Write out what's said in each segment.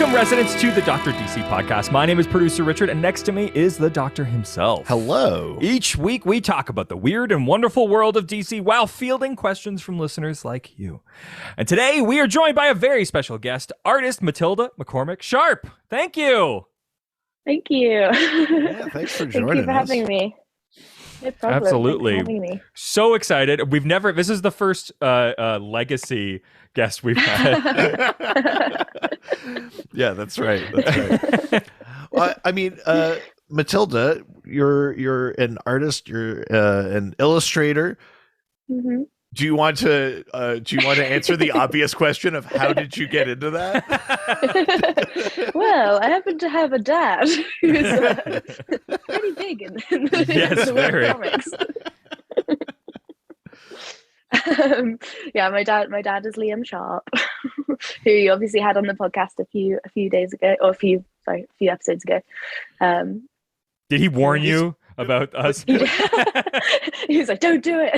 Welcome, residents, to the Dr. DC podcast. My name is producer Richard, and next to me is the Doctor himself. Hello. Each week, we talk about the weird and wonderful world of DC while fielding questions from listeners like you. And today, we are joined by a very special guest, artist Matylda McCormack-Sharp. Thank you. Thank you. Yeah, thanks for joining us. Thank you for having me. No problem. Absolutely. Thanks for having me. So excited. This is the first legacy guest we've had. Yeah, that's right. I mean, Matylda, you're an artist. You're an illustrator. Mm-hmm. Do you want to answer the obvious question of how did you get into that? Well, I happen to have a dad who's pretty big in Yes, the world very. of comics. Yeah, my dad is Liam Sharp, who you obviously had on the podcast a few days ago, or a few episodes ago. Did he warn you about us? He was like, "Don't do it."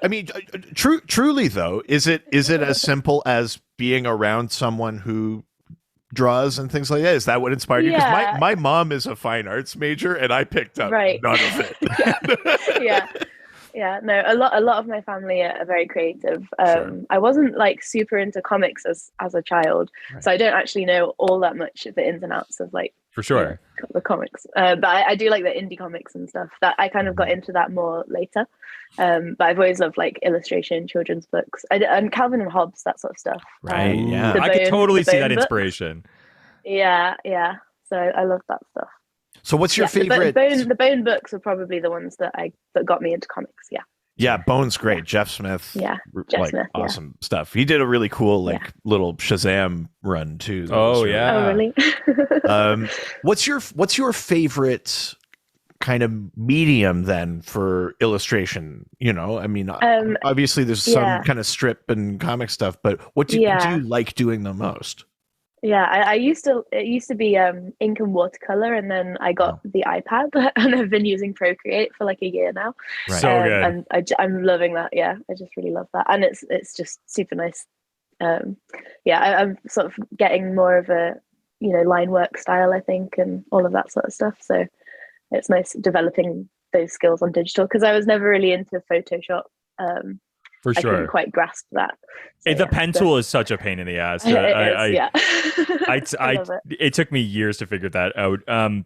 I mean, truly though, is it as simple as being around someone who draws and things like that? Is that what inspired you? Because my mom is a fine arts major, and I picked up none of it. Yeah, no, a lot of my family are very creative. Sure. I wasn't like super into comics as a child, Right. so I don't actually know all that much of the ins and outs of like For sure. the comics. But I do like the indie comics and stuff. That I kind of got into that more later. But I've always loved like illustration, children's books, and Calvin and Hobbes, that sort of stuff. Right, yeah. I could totally the see that Bone books. inspiration. Yeah. So I love that stuff. So what's your favorite? The Bone books were probably the ones that got me into comics. Yeah. Yeah, Bone's great. Jeff Smith. Yeah, Jeff Smith, yeah. Awesome stuff. He did a really cool little Shazam run too. That was really yeah. Oh, really? What's your favorite kind of medium then for illustration? You know, I mean, obviously there's some kind of strip and comic stuff, but what do you like doing the most? Yeah, it used to be ink and watercolor, and then I got the iPad, and I've been using Procreate for like a year now. Right. So good. And I'm loving that. Yeah, I just really love that, and it's just super nice. I'm sort of getting more of a line work style, I think, and all of that sort of stuff. So it's nice developing those skills on digital, because I was never really into Photoshop. For I sure. couldn't quite grasp that. So, The pen tool is such a pain in the ass. It took me years to figure that out.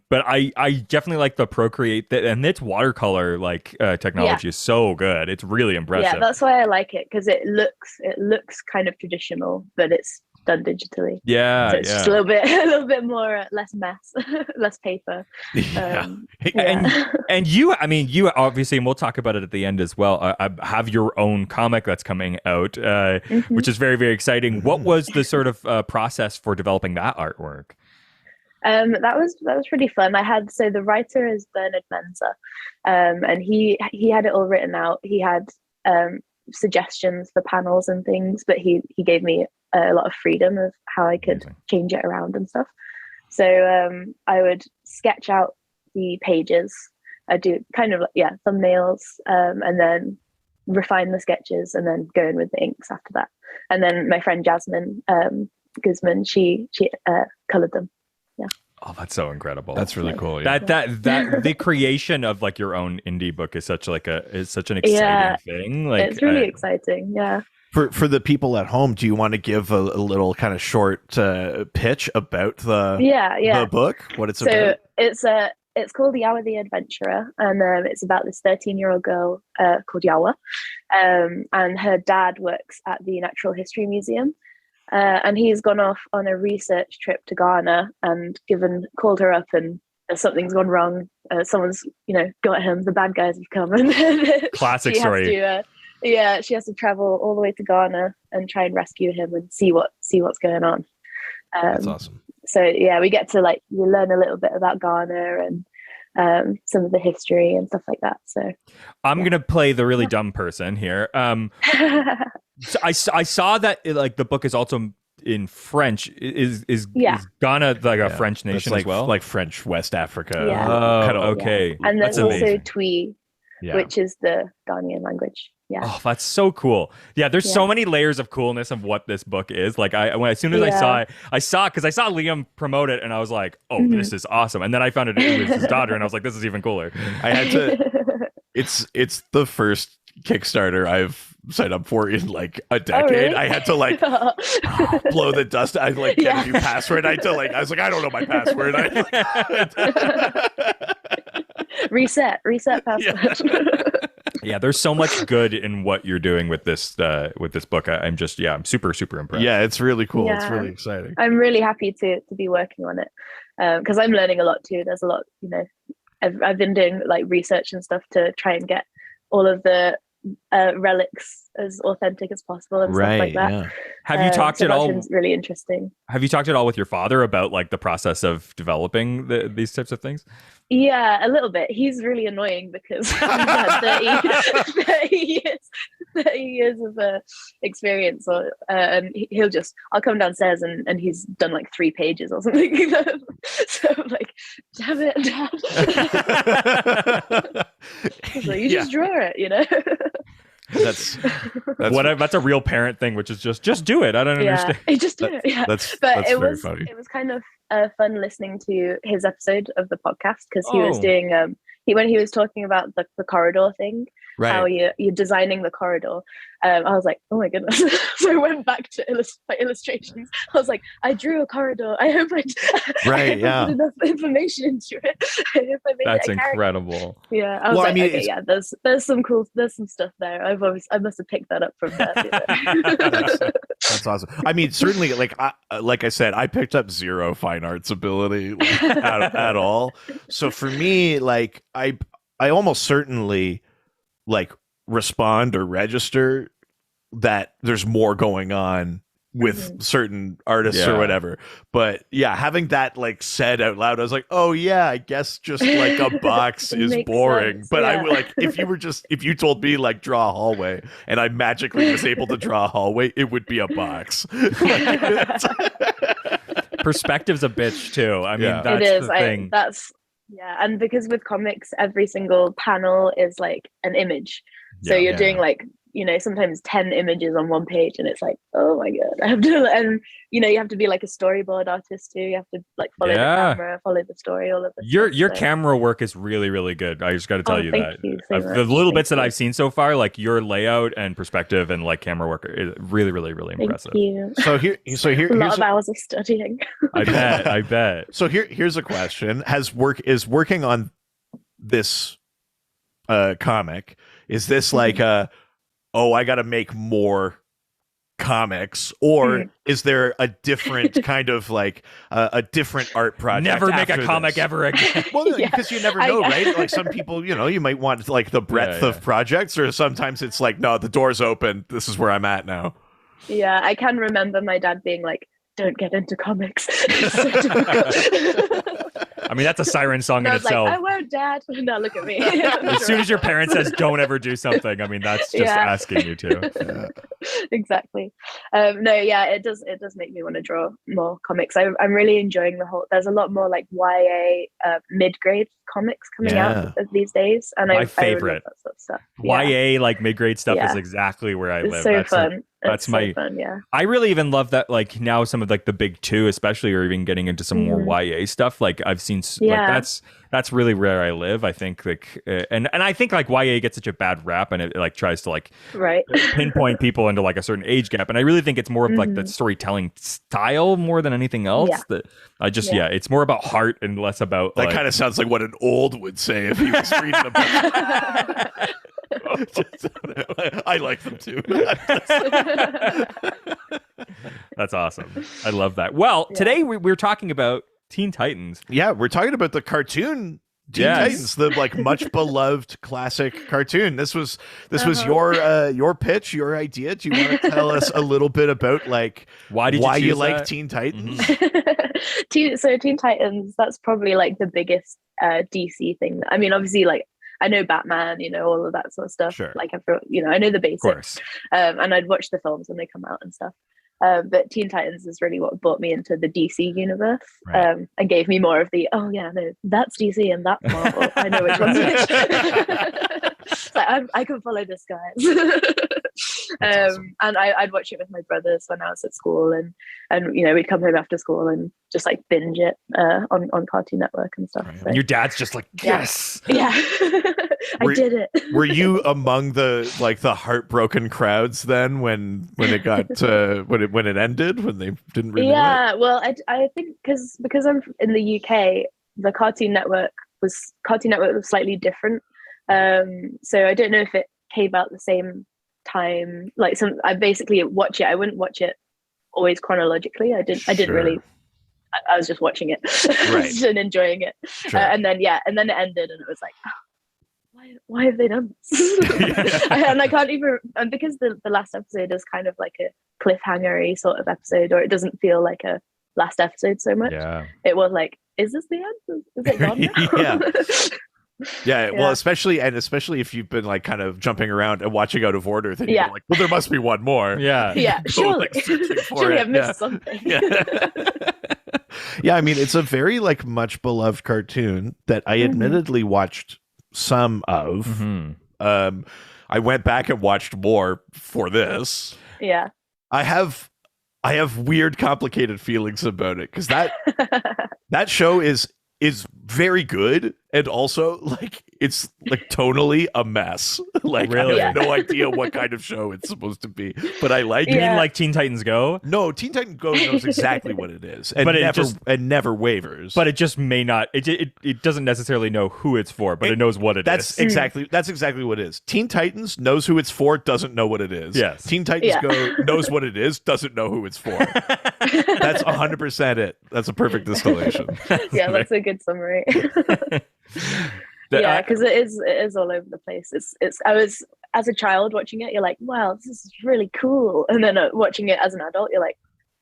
But I definitely like the Procreate, and its watercolor technology is so good. It's really impressive. Yeah, that's why I like it, because it looks kind of traditional, but it's done digitally. Yeah, so it's just a little bit more less mess, less paper. And you obviously, and we'll talk about it at the end as well, have your own comic that's coming out, which is very, very exciting. What was the sort of process for developing that artwork? That was pretty fun. The writer is Bernard Menzer, and he had it all written out. He had suggestions for panels and things, but he gave me a lot of freedom of how I could change it around and stuff. So I would sketch out the pages. I do kind of thumbnails, and then refine the sketches, and then go in with the inks after that. And then my friend Jasmine Guzman, she colored them. Yeah. Oh, that's so incredible. That's really cool. Yeah. That the creation of like your own indie book is such an exciting thing. Like, it's really exciting. Yeah. For the people at home, do you want to give a little kind of short pitch about the book? What it's about? So it's called Yawa the Adventurer, and it's about this 13-year-old girl called Yawa, and her dad works at the Natural History Museum. And he's gone off on a research trip to Ghana and called her up, and something's gone wrong. Someone's, got him. The bad guys have come. And classic story. She has to travel all the way to Ghana and try and rescue him and see what's going on. That's awesome. So we get to you learn a little bit about Ghana and some of the history and stuff like that. So I'm gonna play the really dumb person here. So I saw that the book is also in French. Is Ghana like a French nation as well? Like French West Africa. Yeah. Oh, okay. And That's there's also amazing. Twi, which is the Ghanaian language. Yeah. Oh, that's so cool. Yeah, there's so many layers of coolness of what this book is. Like as soon as I saw it, because I saw Liam promote it and I was like, oh, this is awesome. And then I found it was his daughter and I was like, this is even cooler. I had to it's the first Kickstarter I've signed up for in like a decade. Really? I had to like blow the dust. I like get a new password. I was like, I don't know my password. Reset password. Yeah, there's so much good in what you're doing with this book. I'm super, super impressed. Yeah, it's really cool. Yeah. It's really exciting. I'm really happy to be working on it because I'm learning a lot too. There's a lot, I've been doing like research and stuff to try and get all of the relics as authentic as possible and stuff like that. Yeah. Have you talked at all? Really interesting. Have you talked at all with your father about like the process of developing these types of things? Yeah, a little bit. He's really annoying because he's had 30 years of experience, and I'll come downstairs and he's done like 3 pages or something. So I'm like, damn it, Dad. So you just draw it, That's a real parent thing, which is just do it. I don't understand. Just do it. Yeah, that's it very was funny. It was kind of fun listening to his episode of the podcast because he was doing when he was talking about the corridor thing, right? How you're designing the corridor. I was like, oh my goodness! So I went back to my illustrations. I was like, I drew a corridor. I hope I put enough information into it. I hope I made That's it incredible. Yeah, I was there's some stuff there. I must have picked that up from that. That's awesome. I mean, certainly, like I said, I picked up 0 fine arts ability at all. So for me, like I almost certainly like respond or register that there's more going on with certain artists or whatever. But yeah, having that like said out loud, I was like, oh yeah, I guess just like a box is boring. Sense. But I would like if you told me like draw a hallway and I magically was able to draw a hallway, it would be a box. Perspective's a bitch too. I mean, that's it is. the thing. And because with comics, every single panel is like an image. So you're doing like, sometimes 10 images on one page and it's like, oh my God, I have to, and you have to be like a storyboard artist too. You have to like follow the camera, follow the story, all of this. Your camera work is really, really good. I just got to tell you that. The little bits that I've seen so far, like your layout and perspective and like camera work is really, really, really impressive. Thank you. So here, a lot of hours of studying. I bet. So here's a question: is working on this comic? Is this like I got to make more comics, or is there a different kind of like a different art project? Never make a comic ever again. Well, because you never know, right? Like some people, you might want like the breadth of projects, or sometimes it's like, no, the door's open. This is where I'm at now. Yeah, I can remember my dad being like, don't get into comics. It's so difficult. I mean, that's a siren song in itself. Like, I won't, Dad. Now look at me. As soon as your parent says, don't ever do something, I mean, that's just asking you to. Yeah. Exactly. It does make me want to draw more comics. I'm really enjoying there's a lot more like YA mid-grade comics coming out these days. And my favorite. I love that sort of stuff. YA, like mid-grade stuff is exactly where I live. It's so fun. That's so fun, yeah. I really even love that, like now some of like the big 2 especially are even getting into some more YA stuff. Like I've seen like that's really where I live. I think like and I think like YA gets such a bad rap and it like tries to like pinpoint people into like a certain age gap, and I really think it's more of like the storytelling style more than anything else. That I just it's more about heart and less about that kind of sounds like what an old would say if he was reading a book. I like them too. That's awesome. I love that. Well, today we're talking about Teen Titans. Yeah, we're talking about the cartoon Teen Titans, the like much beloved classic cartoon. This was your pitch, your idea. Do you want to tell us a little bit about like why you like Teen Titans? So Teen Titans, that's probably like the biggest DC thing. I mean, obviously, like I know Batman, all of that sort of stuff. Sure. Like I know the basics. And I'd watch the films when they come out and stuff. But Teen Titans is really what brought me into the DC universe, and gave me more of the that's DC and that's Marvel. I know which one's which. like, I can follow this guy. Awesome. And I'd watch it with my brothers when I was at school, and we'd come home after school and just like binge it on Cartoon Network and stuff. Right. So, And your dad's just like, yes. yeah. I did it. Were you among the heartbroken crowds then when it got when it ended, when they didn't renew it? Well, I think because I'm in the UK, the Cartoon Network was slightly different. So I don't know if it came out the same time. Like I basically watch it. I wouldn't watch it always chronologically. I didn't really. I was just watching it Right. and enjoying it. Sure. And then it ended, and it was like, oh, why have they done this? And I can't even, and because the last episode is kind of like a cliffhanger-y sort of episode, or it doesn't feel like a last episode so much. Yeah. It was like, is this the end? Is it gone now? Yeah, well, especially if you've been like kind of jumping around and watching out of order, then you're like, well, there must be one more. Yeah. Yeah, surely. Surely I've missed Yeah. something. Yeah, I mean, it's a very like much beloved cartoon that I admittedly watched some of. Mm-hmm. I went back and watched more for this. Yeah. I have weird, complicated feelings about it because that show is very good, and also like it's like tonally a mess. Like Really? I have no idea what kind of show it's supposed to be, but I like You it. mean like Teen Titans Go? No, Teen Titans Go knows exactly what it is, and But it never wavers. But it just may not. It doesn't necessarily know who it's for, but it knows what it is. That's exactly what it is. Teen Titans knows who it's for, doesn't know what it is. Yes. Teen Titans Go knows what it is, doesn't know who it's for. That's 100% it. That's a perfect distillation. Yeah, that's a good summary. Yeah, because it is all over the place. It's I was, as a child watching it, you're like, wow, this is really cool, and then watching it as an adult, you're like,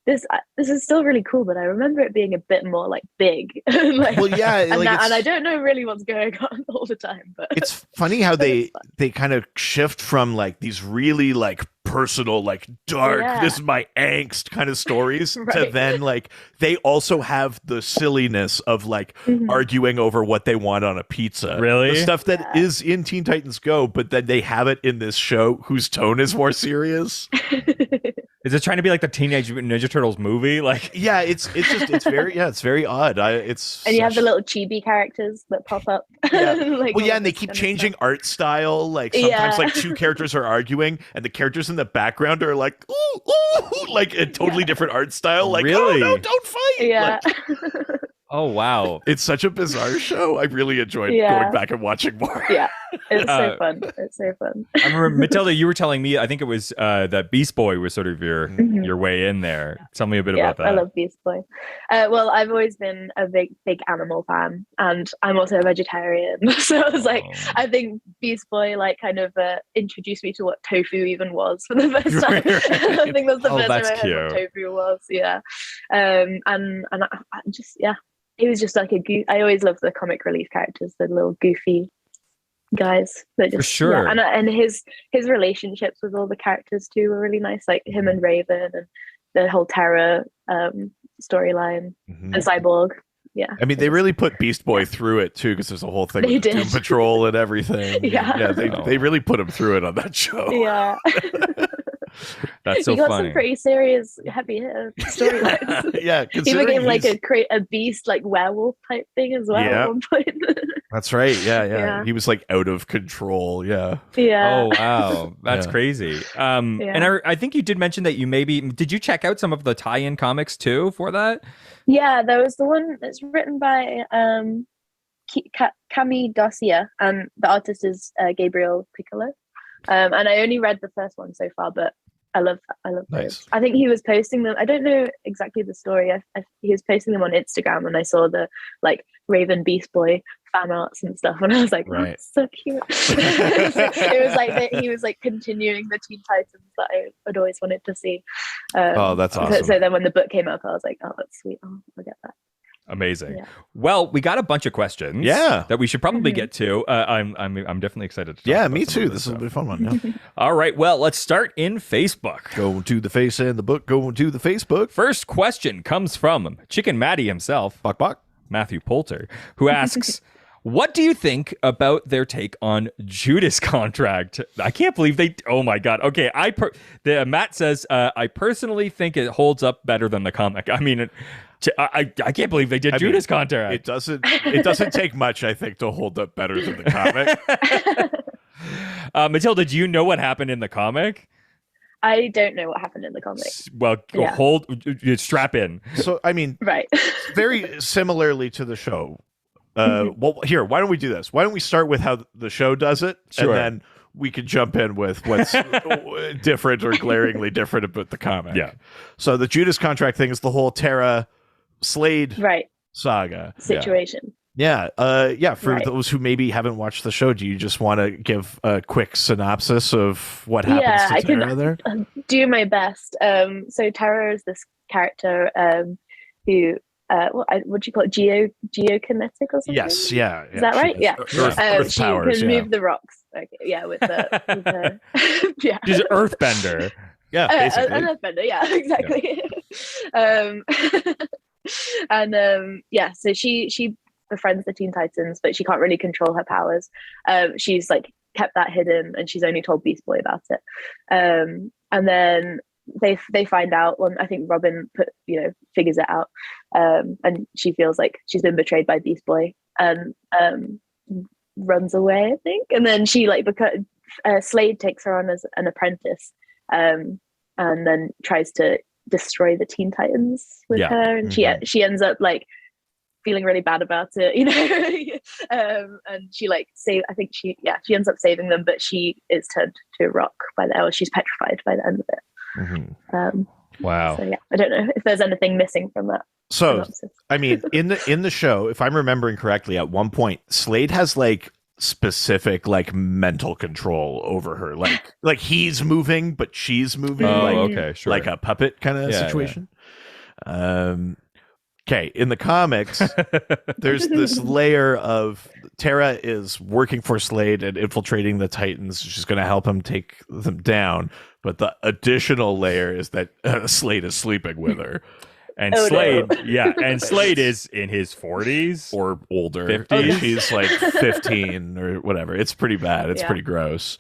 this is still really cool, but I remember it being a bit more like big. Like, well, yeah, and I don't know really what's going on all the time. But it's funny how they kind of shift from like these really like personal, like dark, this is my angst kind of stories to then like they also have the silliness of like arguing over what they want on a pizza. Really? The stuff that is in Teen Titans Go, but then they have it in this show whose tone is more serious. Is it trying to be like the Teenage Mutant Ninja Turtles movie? Like, yeah, it's very odd. And you have the little chibi characters that pop up. Yeah. Like, well, yeah, and they keep changing art style. Like sometimes, like two characters are arguing, and the characters in the background are like, ooh, ooh, like a totally different art style. Like, really? Oh no, don't fight! Yeah. Like, oh wow, it's such a bizarre show. I really enjoyed going back and watching more. Yeah, it's so fun. It's so fun. I remember, Matylda, you were telling me, I think it was that Beast Boy was sort of your way in there. Tell me a bit about that. I love Beast Boy. Well, I've always been a big animal fan, and I'm also a vegetarian. So I was like, I think Beast Boy like kind of introduced me to what tofu even was for the first time. I think that's the first time I heard what tofu was. Yeah, and I just he was just like I always loved the comic relief characters, the little goofy guys. That just, for sure. Yeah. And his relationships with all the characters too were really nice, like him and Raven and the whole Terra storyline and Cyborg. Yeah, I mean, they really put Beast Boy through it too, because there's a whole thing with Doom Patrol and everything. Yeah, they really put him through it on that show. Yeah. That's so he got funny. Some pretty serious, heavy storylines. Yeah, he became like a beast, like werewolf type thing as well at one point. That's right. Yeah. He was like out of control. Yeah. Oh wow, that's crazy. And I think you did mention that you did you check out some of the tie-in comics too for that? Yeah, there was the one that's written by Cami Garcia, and the artist is Gabriel Piccolo. And I only read the first one so far, but I love those. I think he was posting them. I don't know exactly the story. He was posting them on Instagram, and I saw the like Raven Beast Boy fan arts and stuff, and I was like, oh, so cute. It was like he was like continuing the Teen Titans that I had always wanted to see. That's awesome. So then when the book came up, I was like, oh, that's sweet. Oh, I'll get that. Amazing. Yeah. Well, we got a bunch of questions. That we should probably get to. I'm definitely excited to talk about me too. This will be a fun one. Yeah. All right. Well, let's start in Facebook. Go to the face and the book. Go to the Facebook. First question comes from Chicken Matty himself, Bok, Matthew Poulter, who asks, What do you think about their take on Judas Contract? I can't believe they. Oh my god. Okay, Matt says I personally think it holds up better than the comic. I mean, I can't believe they did Judas Contract. It doesn't take much, I think, to hold up better than the comic. Matylda, do you know what happened in the comic? I don't know what happened in the comic. Well, strap in. So, I mean, right. Very similarly to the show. Well, here, why don't we do this? Why don't we start with how the show does it, sure. and then we could jump in with what's different or glaringly different about the comic. Yeah. So the Judas Contract thing is the whole Tara Slade saga situation. Yeah. For those who maybe haven't watched the show, do you just want to give a quick synopsis of what happens to Tara there? Do my best. So Tara is this character who, what do you call it? Geokinetic or something? Yes. Yeah. Is that right? Yeah. Earth she powers, can move the rocks. Okay. Yeah. With the yeah. She's an earthbender. Yeah. Basically. An earthbender. Yeah. Exactly. Yeah. So she befriends the Teen Titans, but she can't really control her powers. She's like kept that hidden, and she's only told Beast Boy about it. And then they find out. Well, I think Robin figures it out, and she feels like she's been betrayed by Beast Boy and runs away, I think. And then she Slade takes her on as an apprentice, and then tries to destroy the Teen Titans with her, and she ends up like feeling really bad about it, and she she ends up saving them, but she is turned to a rock by the end. She's petrified by the end of it. Wow. So yeah, I don't know if there's anything missing from that. So synopsis. I mean, in the show, if I'm remembering correctly, at one point Slade has like specific like mental control over her, like he's moving but she's moving, like a puppet kind of situation. Okay, in the comics, there's this layer of Tara is working for Slade and infiltrating the Titans. She's going to help him take them down. But the additional layer is that Slade is sleeping with her. And Slade is in his 40s or older. 50s. He's like 15 or whatever. It's pretty bad. It's pretty gross.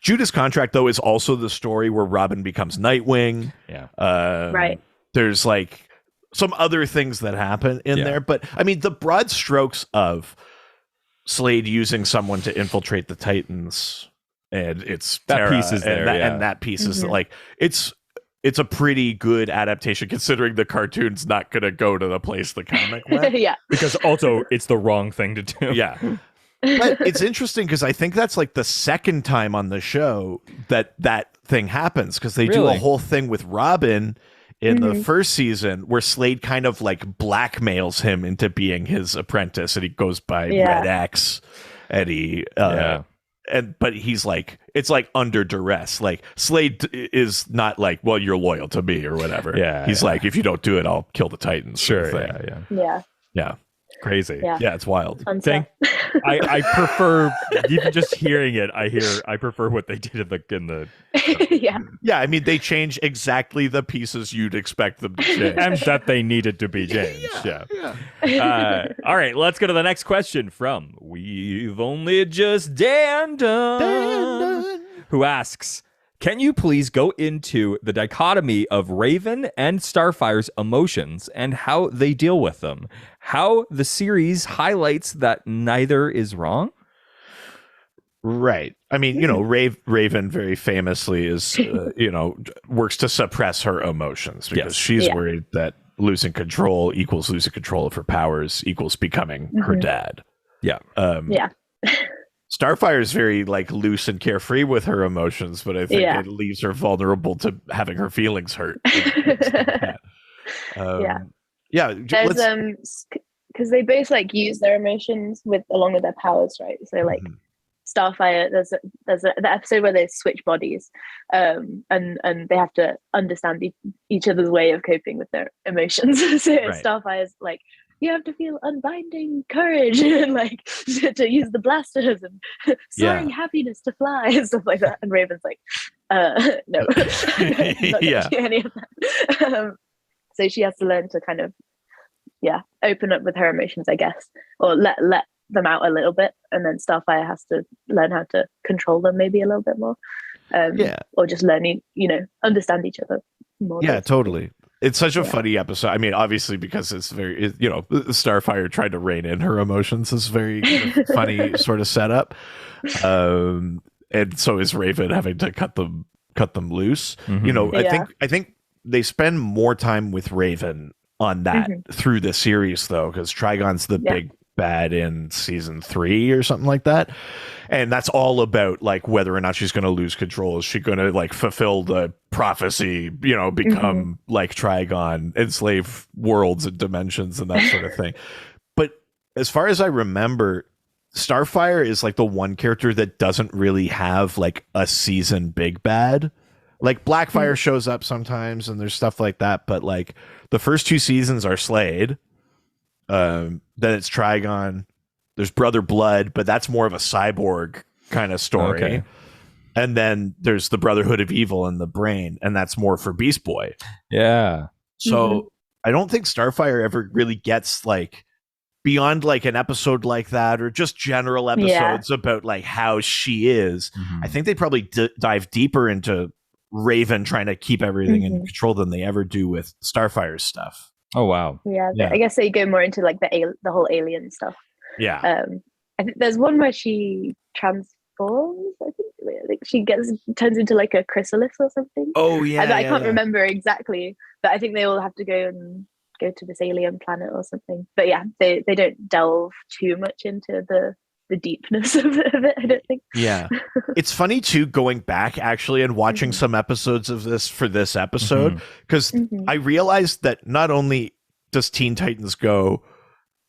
Judas Contract, though, is also the story where Robin becomes Nightwing. Yeah. Right. There's like some other things that happen in there, but I mean the broad strokes of Slade using someone to infiltrate the Titans, and it's that Tara, piece is there, and that piece is like it's a pretty good adaptation considering the cartoon's not going to go to the place the comic went. Because also it's the wrong thing to do. Yeah. But it's interesting because I think that's like the second time on the show that thing happens, because they do a whole thing with Robin in the first season where Slade kind of like blackmails him into being his apprentice, and he goes by Red X, and but he's like, it's like under duress. Like Slade is not like, well, you're loyal to me or whatever. He's like, if you don't do it, I'll kill the Titans. Sure. Yeah. Crazy. Yeah, it's wild. I prefer, even just hearing it, I prefer what they did in the yeah, I mean they change exactly the pieces you'd expect them to change, and that they needed to be changed. All right, let's go to the next question from We've Only Just Dan Done, who asks, can you please go into the dichotomy of Raven and Starfire's emotions and how they deal with them? How the series highlights that neither is wrong? Right. I mean, Raven very famously is, works to suppress her emotions because she's worried that losing control equals losing control of her powers equals becoming her dad. Yeah. Starfire is very like loose and carefree with her emotions, but I think it leaves her vulnerable to having her feelings hurt. Because they both like use their emotions along with their powers, right? So like Starfire, there's the episode where they switch bodies, and they have to understand each other's way of coping with their emotions. So Starfire's like, you have to feel unbinding courage and like to use the blasters and soaring happiness to fly and stuff like that. And Raven's like, no, not gonna do any of that. So she has to learn to kind of open up with her emotions, I guess, or let them out a little bit, and then Starfire has to learn how to control them maybe a little bit more. Or just learning, understand each other more. Yeah, totally. It's such a funny episode. I mean, obviously, because it's very, Starfire tried to rein in her emotions. Is very funny sort of setup. And so is Raven having to cut them loose. Mm-hmm. I think they spend more time with Raven on that through the series, though, because Trigon's the big bad in season 3 or something like that, and that's all about like whether or not she's going to lose control. Is she going to like fulfill the prophecy, become like Trigon, enslave worlds and dimensions and that sort of thing? But as far as I remember, Starfire is like the one character that doesn't really have like a season big bad. Like Blackfire shows up sometimes and there's stuff like that, but like the first 2 seasons are Slade. Then it's Trigon. There's Brother Blood, but that's more of a cyborg kind of story. Okay. And then there's the Brotherhood of Evil and the Brain, and that's more for Beast Boy. Yeah. So I don't think Starfire ever really gets like beyond like an episode like that, or just general episodes about like how she is. I think they probably dive deeper into Raven trying to keep everything in control than they ever do with Starfire's stuff. Oh wow! Yeah, I guess they go more into like the whole alien stuff. Yeah, I think there's one where she transforms. I think she turns into like a chrysalis or something. Oh yeah, I can't remember exactly, but I think they all have to go to this alien planet or something. But yeah, they don't delve too much into the deepness of it, I don't think. Yeah. It's funny too, going back actually and watching some episodes of this for this episode, because I realized that not only does Teen Titans Go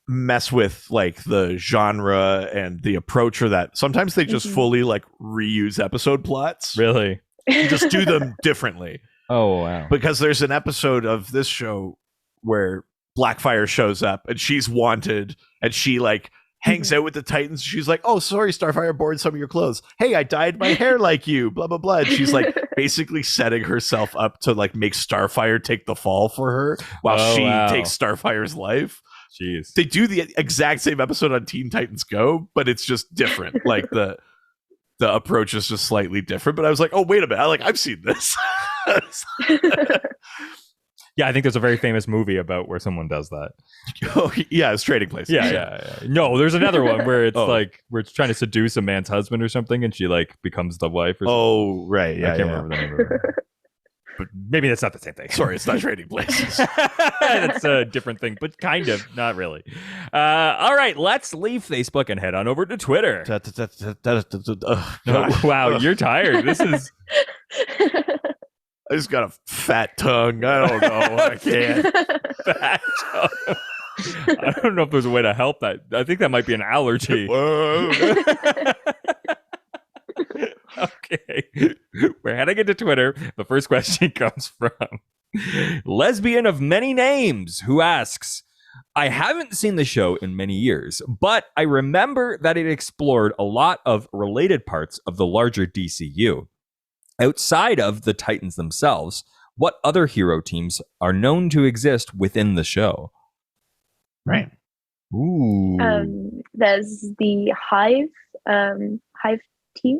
mess with like the genre and the approach, or that sometimes they just fully like reuse episode plots. Really? Just do them differently. Oh wow. Because there's an episode of this show where Blackfire shows up and she's wanted, and she like hangs out with the Titans. She's like, oh, sorry, Starfire, borrowed some of your clothes. Hey, I dyed my hair like you, blah, blah, blah. And she's like basically setting herself up to like make Starfire take the fall for her while she takes Starfire's life. Jeez. They do the exact same episode on Teen Titans Go, but it's just different. Like the approach is just slightly different. But I was like, oh, wait a minute. I've seen this. Yeah, I think there's a very famous movie about where someone does that. Oh, yeah, it's Trading Places. Yeah. No, there's another one where it's like we're trying to seduce a man's husband or something, and she like becomes the wife. Or something. Oh, right. Yeah, I can't remember the name of it. But maybe that's not the same thing. Sorry, it's not Trading Places. That's a different thing, but kind of, not really. All right, let's leave Facebook and head on over to Twitter. Wow, you're tired. This is... I just got a fat tongue. I don't know. I can't. Fat tongue. I don't know if there's a way to help that. I think that might be an allergy. Okay. We're heading into Twitter. The first question comes from Lesbian of Many Names, who asks, I haven't seen the show in many years, but I remember that it explored a lot of related parts of the larger DCU. Outside of the Titans themselves, what other hero teams are known to exist within the show? Right. Ooh. There's the Hive team.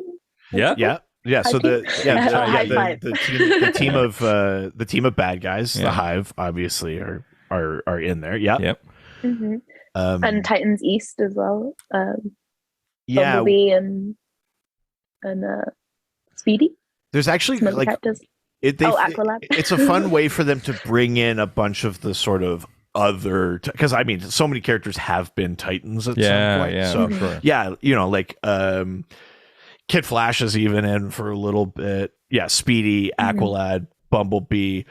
Yeah. So the team of bad guys, the Hive, obviously are in there. Yeah. Yep. And Titans East as well. Bumblebee and Speedy. There's actually like Aqualad. It's a fun way for them to bring in a bunch of the sort of other, because I mean, so many characters have been Titans at some point. Yeah, so sure. Like Kid Flash is even in for a little bit. Yeah, Speedy, Aqualad, Bumblebee.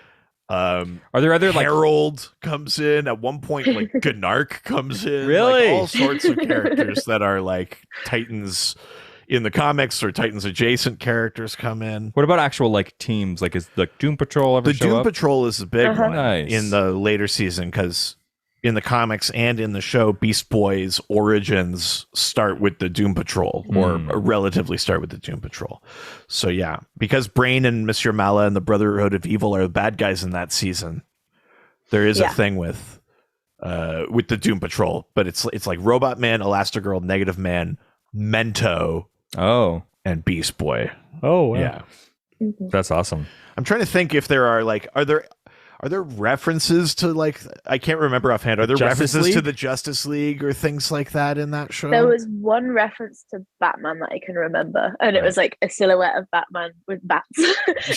Are there other Harold comes in at one point? Like Gnark comes in. Really, all sorts of characters that are like Titans in the comics, or Titans adjacent characters come in. What about actual like teams? Like, is the Doom Patrol ever show up? The Doom Patrol is a big one Nice. In the later season, because in the comics and in the show, Beast Boy's origins start with the Doom Patrol, or relatively start with the Doom Patrol. So yeah, because Brain and Monsieur Mala and the Brotherhood of Evil are the bad guys in that season, there is a thing with with the Doom Patrol, but it's like Robot Man, Elastigirl, Negative Man, Mento, and Beast Boy. Oh, wow. Yeah. That's awesome. I'm trying to think if there are like, are there references to like, I can't remember offhand. Are there references to the Justice League or things like that in that show? There was one reference to Batman that I can remember, and it was like a silhouette of Batman with bats.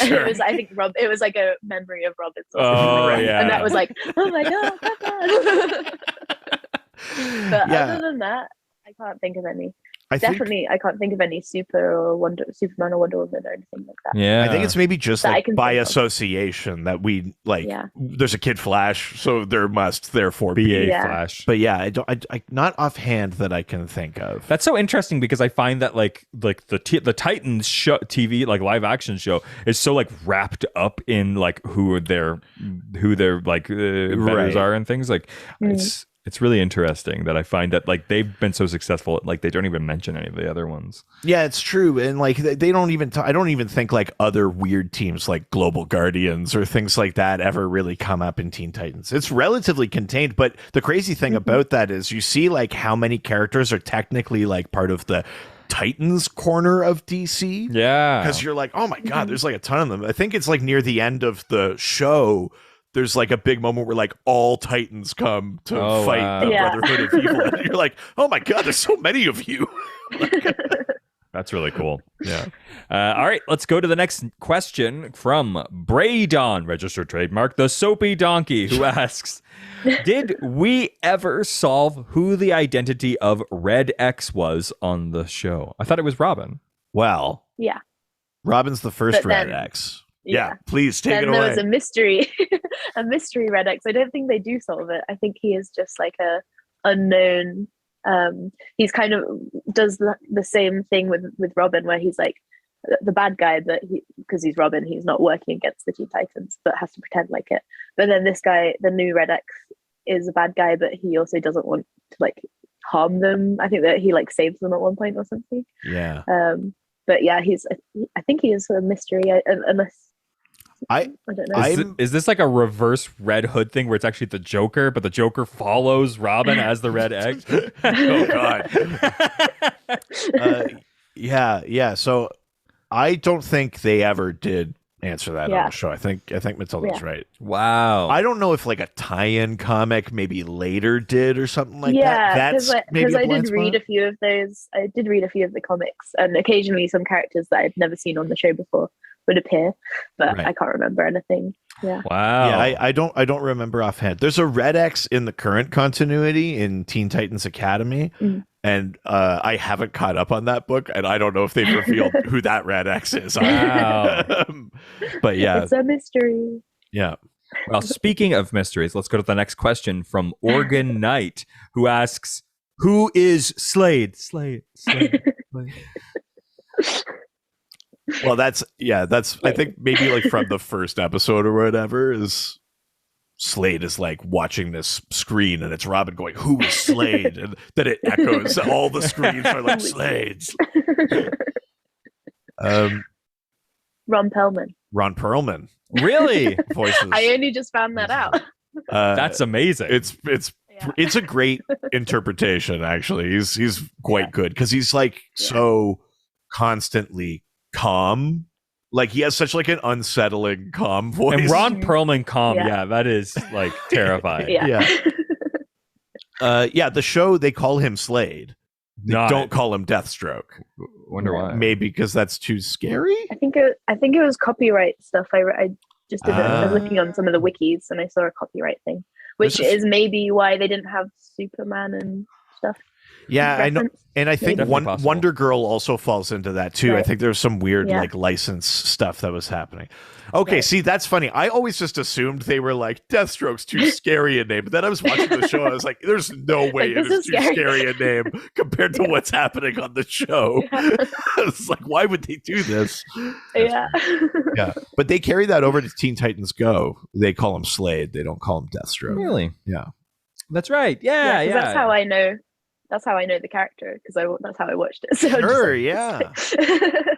And it was, I think, it was like a memory of Robin's. Yeah. And that was like, oh my god, Batman. But other than that, I can't think of any. I can't think of any Superman or Wonder Woman or anything like that. Yeah, I think it's maybe just like by association that we like. Yeah. There's a Kid Flash, so there must therefore be a Flash. But yeah, I not offhand that I can think of. That's so interesting because I find that like the Titans show, TV like live action show is so like wrapped up in like who their like inventors are and things like It's really interesting that I find that like they've been so successful, like they don't even mention any of the other ones. Yeah, it's true, and like they don't even. I don't even think like other weird teams like Global Guardians or things like that ever really come up in Teen Titans. It's relatively contained, but the crazy thing about that is you see like how many characters are technically like part of the Titans corner of DC. Yeah, because you're like, oh my god, there's like a ton of them. I think it's like near the end of the show. There's like a big moment where like all Titans come to fight the Brotherhood of Evil. And you're like, oh my god, there's so many of you. That's really cool. Yeah. All right, let's go to the next question from Braydon, registered trademark, the Soapy Donkey, who asks, did we ever solve who the identity of Red X was on the show? I thought it was Robin. Well, yeah. Robin's the first Red X. Yeah, please take it away. There was a mystery Red X. I don't think they do solve it. I think he is just like a unknown. He's kind of does the same thing with Robin, where he's like the bad guy, but because he's Robin, he's not working against the Teen Titans, but has to pretend like it. But then this guy, the new Red X, is a bad guy, but he also doesn't want to like harm them. I think that he like saves them at one point or something. Yeah. But yeah, I think he is a mystery, unless. I don't know. Is this like a reverse Red Hood thing where it's actually the Joker, but the Joker follows Robin as the Red X? Oh god. Yeah. So I don't think they ever did answer that on the show. I think Matylda's right. Wow. I don't know if like a tie-in comic maybe later did or something like that. Yeah, because I did read a few of those. I did read a few of the comics, and occasionally some characters that I'd never seen on the show before would appear, but I can't remember anything. Yeah. Wow. Yeah, I don't remember offhand. There's a Red X in the current continuity in Teen Titans Academy, and I haven't caught up on that book, and I don't know if they've revealed who that Red X is. Wow. But yeah, it's a mystery. Yeah. Well, speaking of mysteries, let's go to the next question from Organ Knight, who asks, "Who is Slade?" Slade. Well, that's I think maybe like from the first episode or whatever is Slade is like watching this screen and it's Robin going, "Who is Slade?" And then it echoes. All the screens are like Slade's. Ron Perlman. Really? Voices. I only just found that out. That's amazing. It's a great interpretation. Actually, he's quite good because he's like so constantly calm, like he has such like an unsettling calm voice. And Ron Perlman calm, that is like terrifying. The show, they call him Slade. They don't call him Deathstroke. Wonder why? Maybe because that's too scary. I think it was copyright stuff. I just did I was looking on some of the wikis and I saw a copyright thing, which is maybe why they didn't have Superman and stuff. Yeah, I know. And I think Wonder Girl also falls into that too. Right. I think there's some weird like license stuff that was happening. Okay, see, that's funny. I always just assumed they were like, Deathstroke's too scary a name. But then I was watching the show, I was like, there's no way it is too scary a name compared to what's happening on the show. I was like, why would they do this? Yeah. But they carry that over to Teen Titans Go. They call him Slade. They don't call him Deathstroke. Really? Yeah. That's right. Yeah. That's how I know. That's how I know the character, because that's how I watched it. So sure, yeah.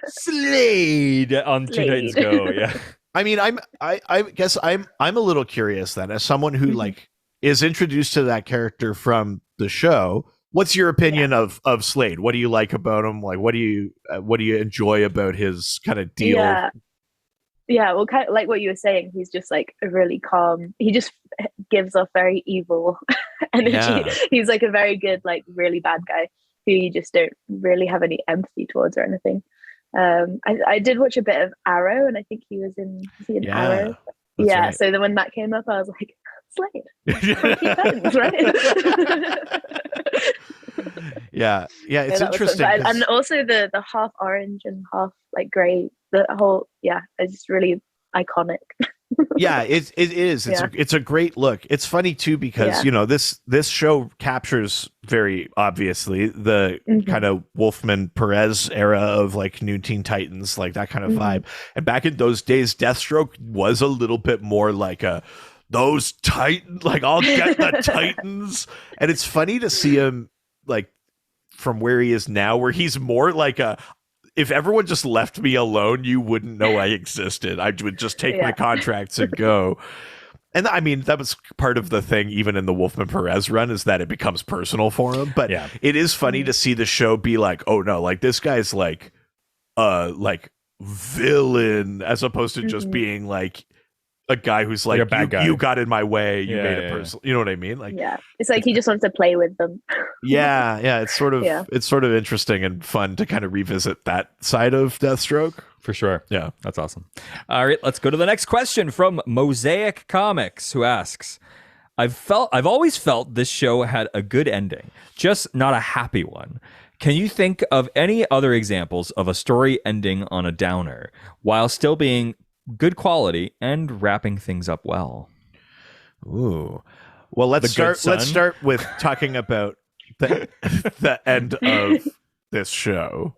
Slade on Teen Titans Go, yeah. I mean, I guess I'm a little curious then, as someone who like is introduced to that character from the show. What's your opinion of Slade? What do you like about him? Like, what do you enjoy about his kind of deal? Yeah, well, kind of like what you were saying, he's just like a really calm. He just gives off very evil energy. Yeah. He's like a very good, like really bad guy who you just don't really have any empathy towards or anything. I did watch a bit of Arrow, and I think he was in Arrow. Yeah, right. So then when that came up, I was like, Slade. Right? Yeah, it's interesting. And also the half orange and half like grey, the whole it's just really iconic. Yeah, it is. It's a great look. It's funny too because this show captures very obviously the kind of Wolfman Perez era of like New Teen Titans, like that kind of vibe. And back in those days, Deathstroke was a little bit more like those Titans, like I'll get the Titans. And it's funny to see him like from where he is now, where he's more like if everyone just left me alone, you wouldn't know I existed. I would just take my contracts and go. And I mean, that was part of the thing, even in the Wolfman Perez run, is that it becomes personal for him. But it is funny to see the show be like, oh no, like this guy's like villain, as opposed to just being like a guy who's like, you got in my way, you made it personal. You know what I mean? Like, it's like he just wants to play with them. It's sort of interesting and fun to kind of revisit that side of Deathstroke. For sure. Yeah, that's awesome. All right, let's go to the next question from Mosaic Comics, who asks, I've always felt this show had a good ending, just not a happy one. Can you think of any other examples of a story ending on a downer while still being good quality and wrapping things up well? Ooh. Well, let's start with talking about the end of this show.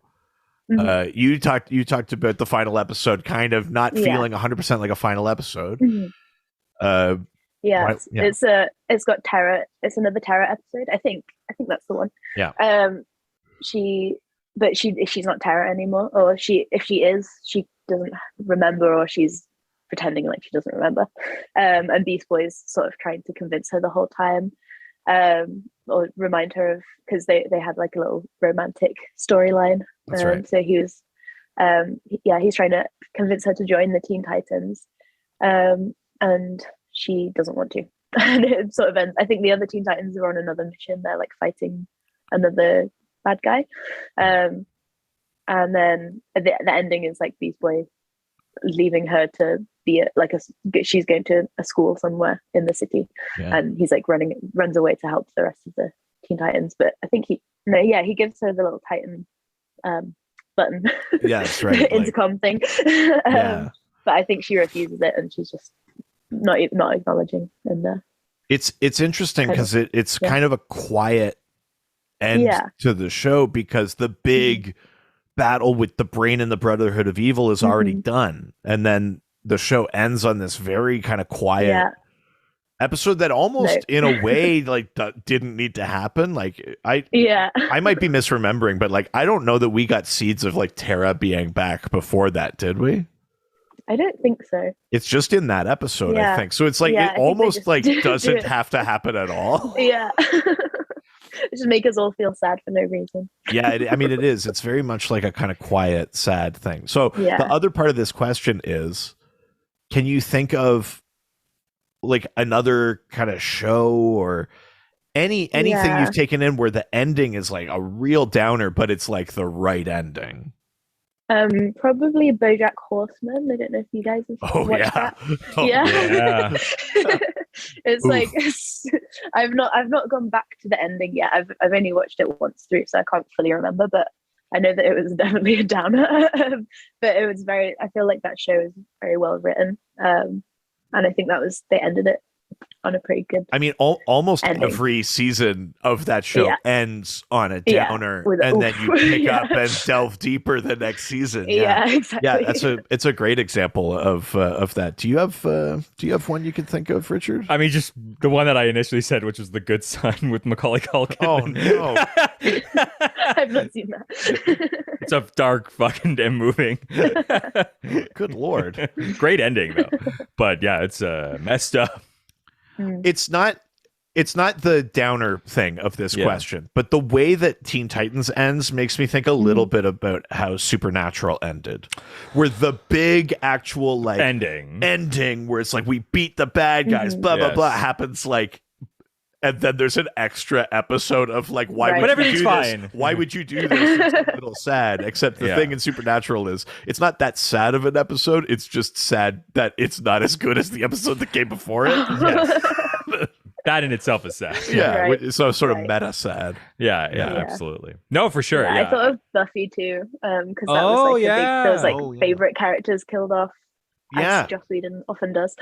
You talked about the final episode kind of not feeling 100% like a final episode. It's got Terra. It's another Terra episode. I think that's the one. She's not Terra anymore, or if she is, she doesn't remember, or she's pretending like she doesn't remember. And Beast Boy's sort of trying to convince her the whole time, or remind her of, because they had like a little romantic storyline. That's right. So he was, he's trying to convince her to join the Teen Titans, and she doesn't want to. And it sort of ends. I think the other Teen Titans are on another mission. They're like fighting another bad guy, and then the ending is like Beast Boy leaving her to be she's going to a school somewhere in the city, and he's like runs away to help the rest of the Teen Titans. But I think he gives her the little Titan button, that's right, intercom thing. But I think she refuses it, and she's just not acknowledging. And it's interesting because it's kind of a quiet end to the show, because the big battle with the Brain and the Brotherhood of Evil is already done, and then the show ends on this very kind of quiet episode that almost in a way like didn't need to happen. Like I might be misremembering, but like I don't know that we got seeds of like Terra being back before that, did we? I don't think so. It's just in that episode, I think. So it's like it almost like doesn't have to happen at all. Just make us all feel sad for no reason. I mean, it is. It's very much like a kind of quiet, sad thing. So the other part of this question is, can you think of like another kind of show or anything you've taken in where the ending is like a real downer, but it's like the right ending? Probably BoJack Horseman. I don't know if you guys have watched that. It's like I've not gone back to the ending yet. I've only watched it once through, so I can't fully remember, but I know that it was definitely a downer. But it was I feel like that show is very well written, and I think they ended it on a pretty good. I mean, almost ending. Every season of that show ends on a downer, and then you pick up and delve deeper the next season. Exactly. Yeah, it's a great example of that. Do you have one you can think of, Richard? I mean, just the one that I initially said, which was The Good Son with Macaulay Culkin. Oh no, I've not seen that. It's a dark fucking and moving. Good Lord, great ending though. But yeah, it's messed up. It's not it's not the downer thing of this question, but the way that Teen Titans ends makes me think a little bit about how Supernatural ended, where the big actual like ending where it's like we beat the bad guys, blah blah blah, happens like, and then there's an extra episode of like, why would you do this? Why would you do this? It's a little sad, except the thing in Supernatural is it's not that sad of an episode. It's just sad that it's not as good as the episode that came before it. That in itself is sad. So sort of meta sad. Yeah, absolutely. No, for sure. I thought of Buffy too, because that was like there was like favorite characters killed off, as Joss Whedon often does,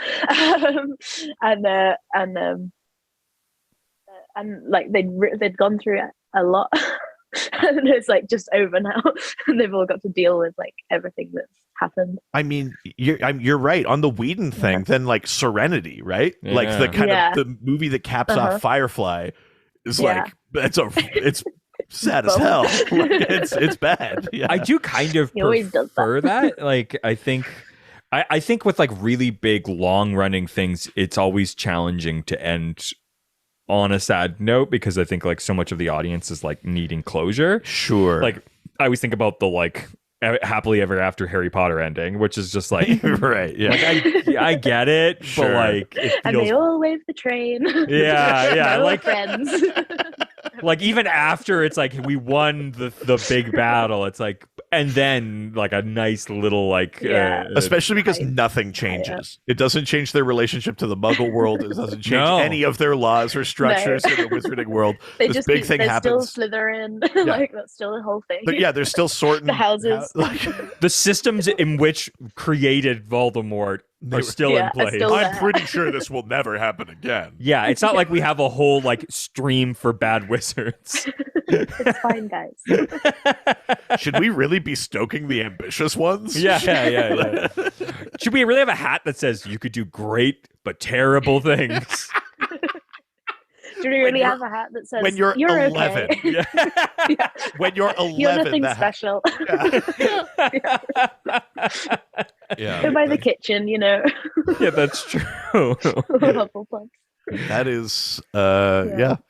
and like they'd gone through a lot, and it's like just over now, and they've all got to deal with like everything that's happened. I mean, you're right on the Whedon thing. Then like Serenity, right? Like the kind of the movie that caps off Firefly is like it's sad as hell. Like, it's bad. I do kind of prefer that. Like I think with like really big long running things, it's always challenging to end on a sad note, because I think like so much of the audience is like needing closure. Sure. Like I always think about the like happily ever after Harry Potter ending, which is just like right, like I get it, but like it feels... and they all wave the train. Like friends. Like even after it's like we won the big battle, it's like, and then like a nice little like especially because nothing changes. It doesn't change their relationship to the Muggle world. It doesn't change any of their laws or structures in the Wizarding world. This big thing happens. Still Slytherin. Like that's still the whole thing. But they're still sorting the houses. The systems in which created Voldemort are still in place. I'm pretty sure this will never happen again. Yeah, it's not like we have a whole like stream for bad wizards. It's fine, guys. Should we really be stoking the ambitious ones? Yeah. Should we really have a hat that says you could do great but terrible things? Do we really have a hat that says when you're 11? Okay. When you're 11, you're nothing special. Go by the kitchen, you know. Yeah, that's true. That is,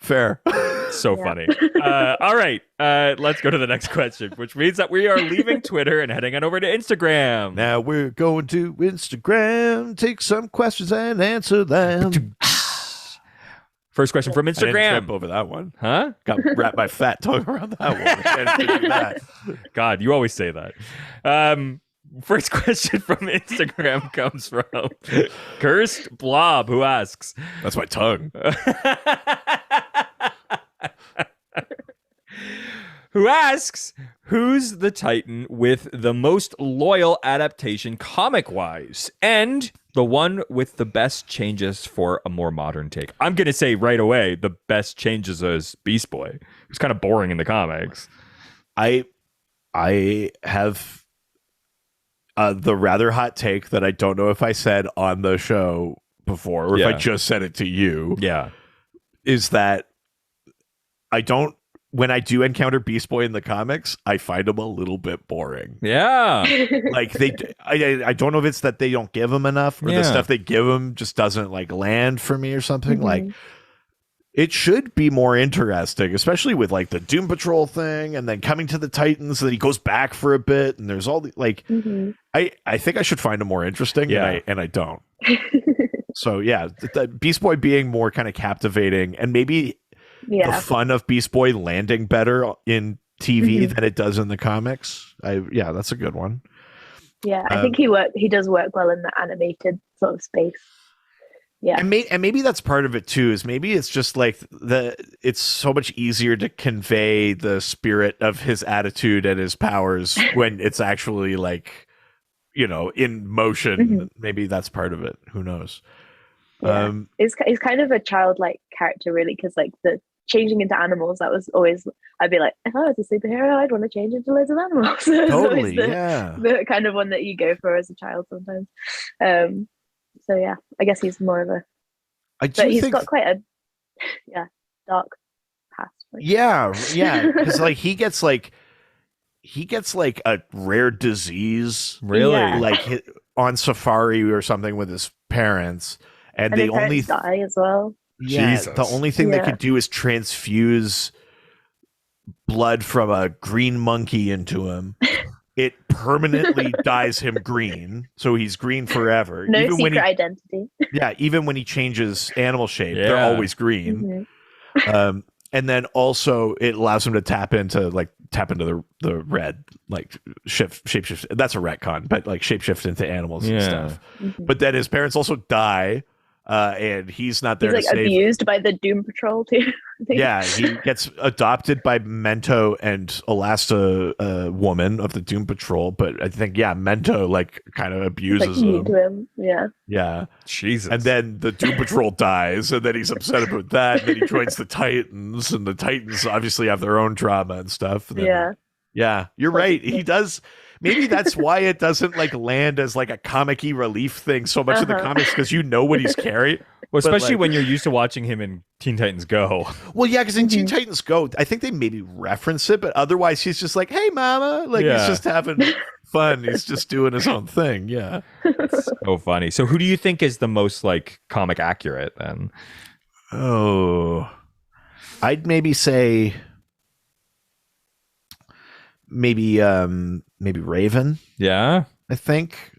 fair. So funny. All right, let's go to the next question, which means that we are leaving Twitter and heading on over to Instagram. Now we're going to Instagram, take some questions and answer them. First question from Instagram. I didn't trip over that one. Huh? Got wrapped my fat tongue around that one. I can't do that. God, you always say that. First question from Instagram comes from Cursed Blob, who asks... That's my tongue. Who asks, who's the Titan with the most loyal adaptation comic-wise? And the one with the best changes for a more modern take. I'm going to say right away, the best changes is Beast Boy. It's kind of boring in the comics. I have the rather hot take that I don't know if I said on the show before, or if I just said it to you. Yeah. Is that when I do encounter Beast Boy in the comics, I find him a little bit boring. Yeah. Like I don't know if it's that they don't give him enough, or the stuff they give him just doesn't like land for me or something. Mm-hmm. Like it should be more interesting, especially with like the Doom Patrol thing, and then coming to the Titans, and then he goes back for a bit, and there's all the like. Mm-hmm. I think I should find him more interesting, and I don't. So the Beast Boy being more kind of captivating, and maybe. The fun of Beast Boy landing better in TV than it does in the comics. That's a good one. Yeah, I think he does work well in the animated sort of space. Yeah. And maybe that's part of it too, is maybe it's just like it's so much easier to convey the spirit of his attitude and his powers when it's actually like, in motion. Mm-hmm. Maybe that's part of it. Who knows? Yeah. He's kind of a childlike character, really, because like the changing into animals, that was always, I'd be like, if I was a superhero, I'd want to change into loads of animals. Totally, the kind of one that you go for as a child sometimes. So yeah, I guess he's more of a. But he's got quite a dark past. Like. Yeah, because like he gets like a rare disease, really, like on safari or something with his parents. And they only die as well. Yeah, Jesus. the only thing they could do is transfuse blood from a green monkey into him. It permanently dyes him green, so he's green forever. No even secret identity. Yeah, even when he changes animal shape, they're always green. And then also it allows him to tap into the red, like shapeshift. That's a retcon, but like shapeshift into animals and stuff. But then his parents also die. And he's not there. He's like abused by the Doom Patrol too. Yeah, he gets adopted by Mento and Elasta, woman of the Doom Patrol. But I think Mento like kind of abuses him. Yeah. Jesus. And then the Doom Patrol dies, and then he's upset about that. And then he joins the Titans, and the Titans obviously have their own drama and stuff. And then, yeah, you're right. He does. Maybe that's why it doesn't like land as like a comic-y relief thing so much in the comics, because you know what he's carrying. Well, especially when you're used to watching him in Teen Titans Go. Well, yeah, because in Teen Titans Go, I think they maybe reference it, but otherwise he's just like, "Hey, mama," like he's just having fun. He's just doing his own thing. Yeah, so funny. So, who do you think is the most like comic accurate then? Oh, I'd maybe say. Maybe Raven. Yeah. I think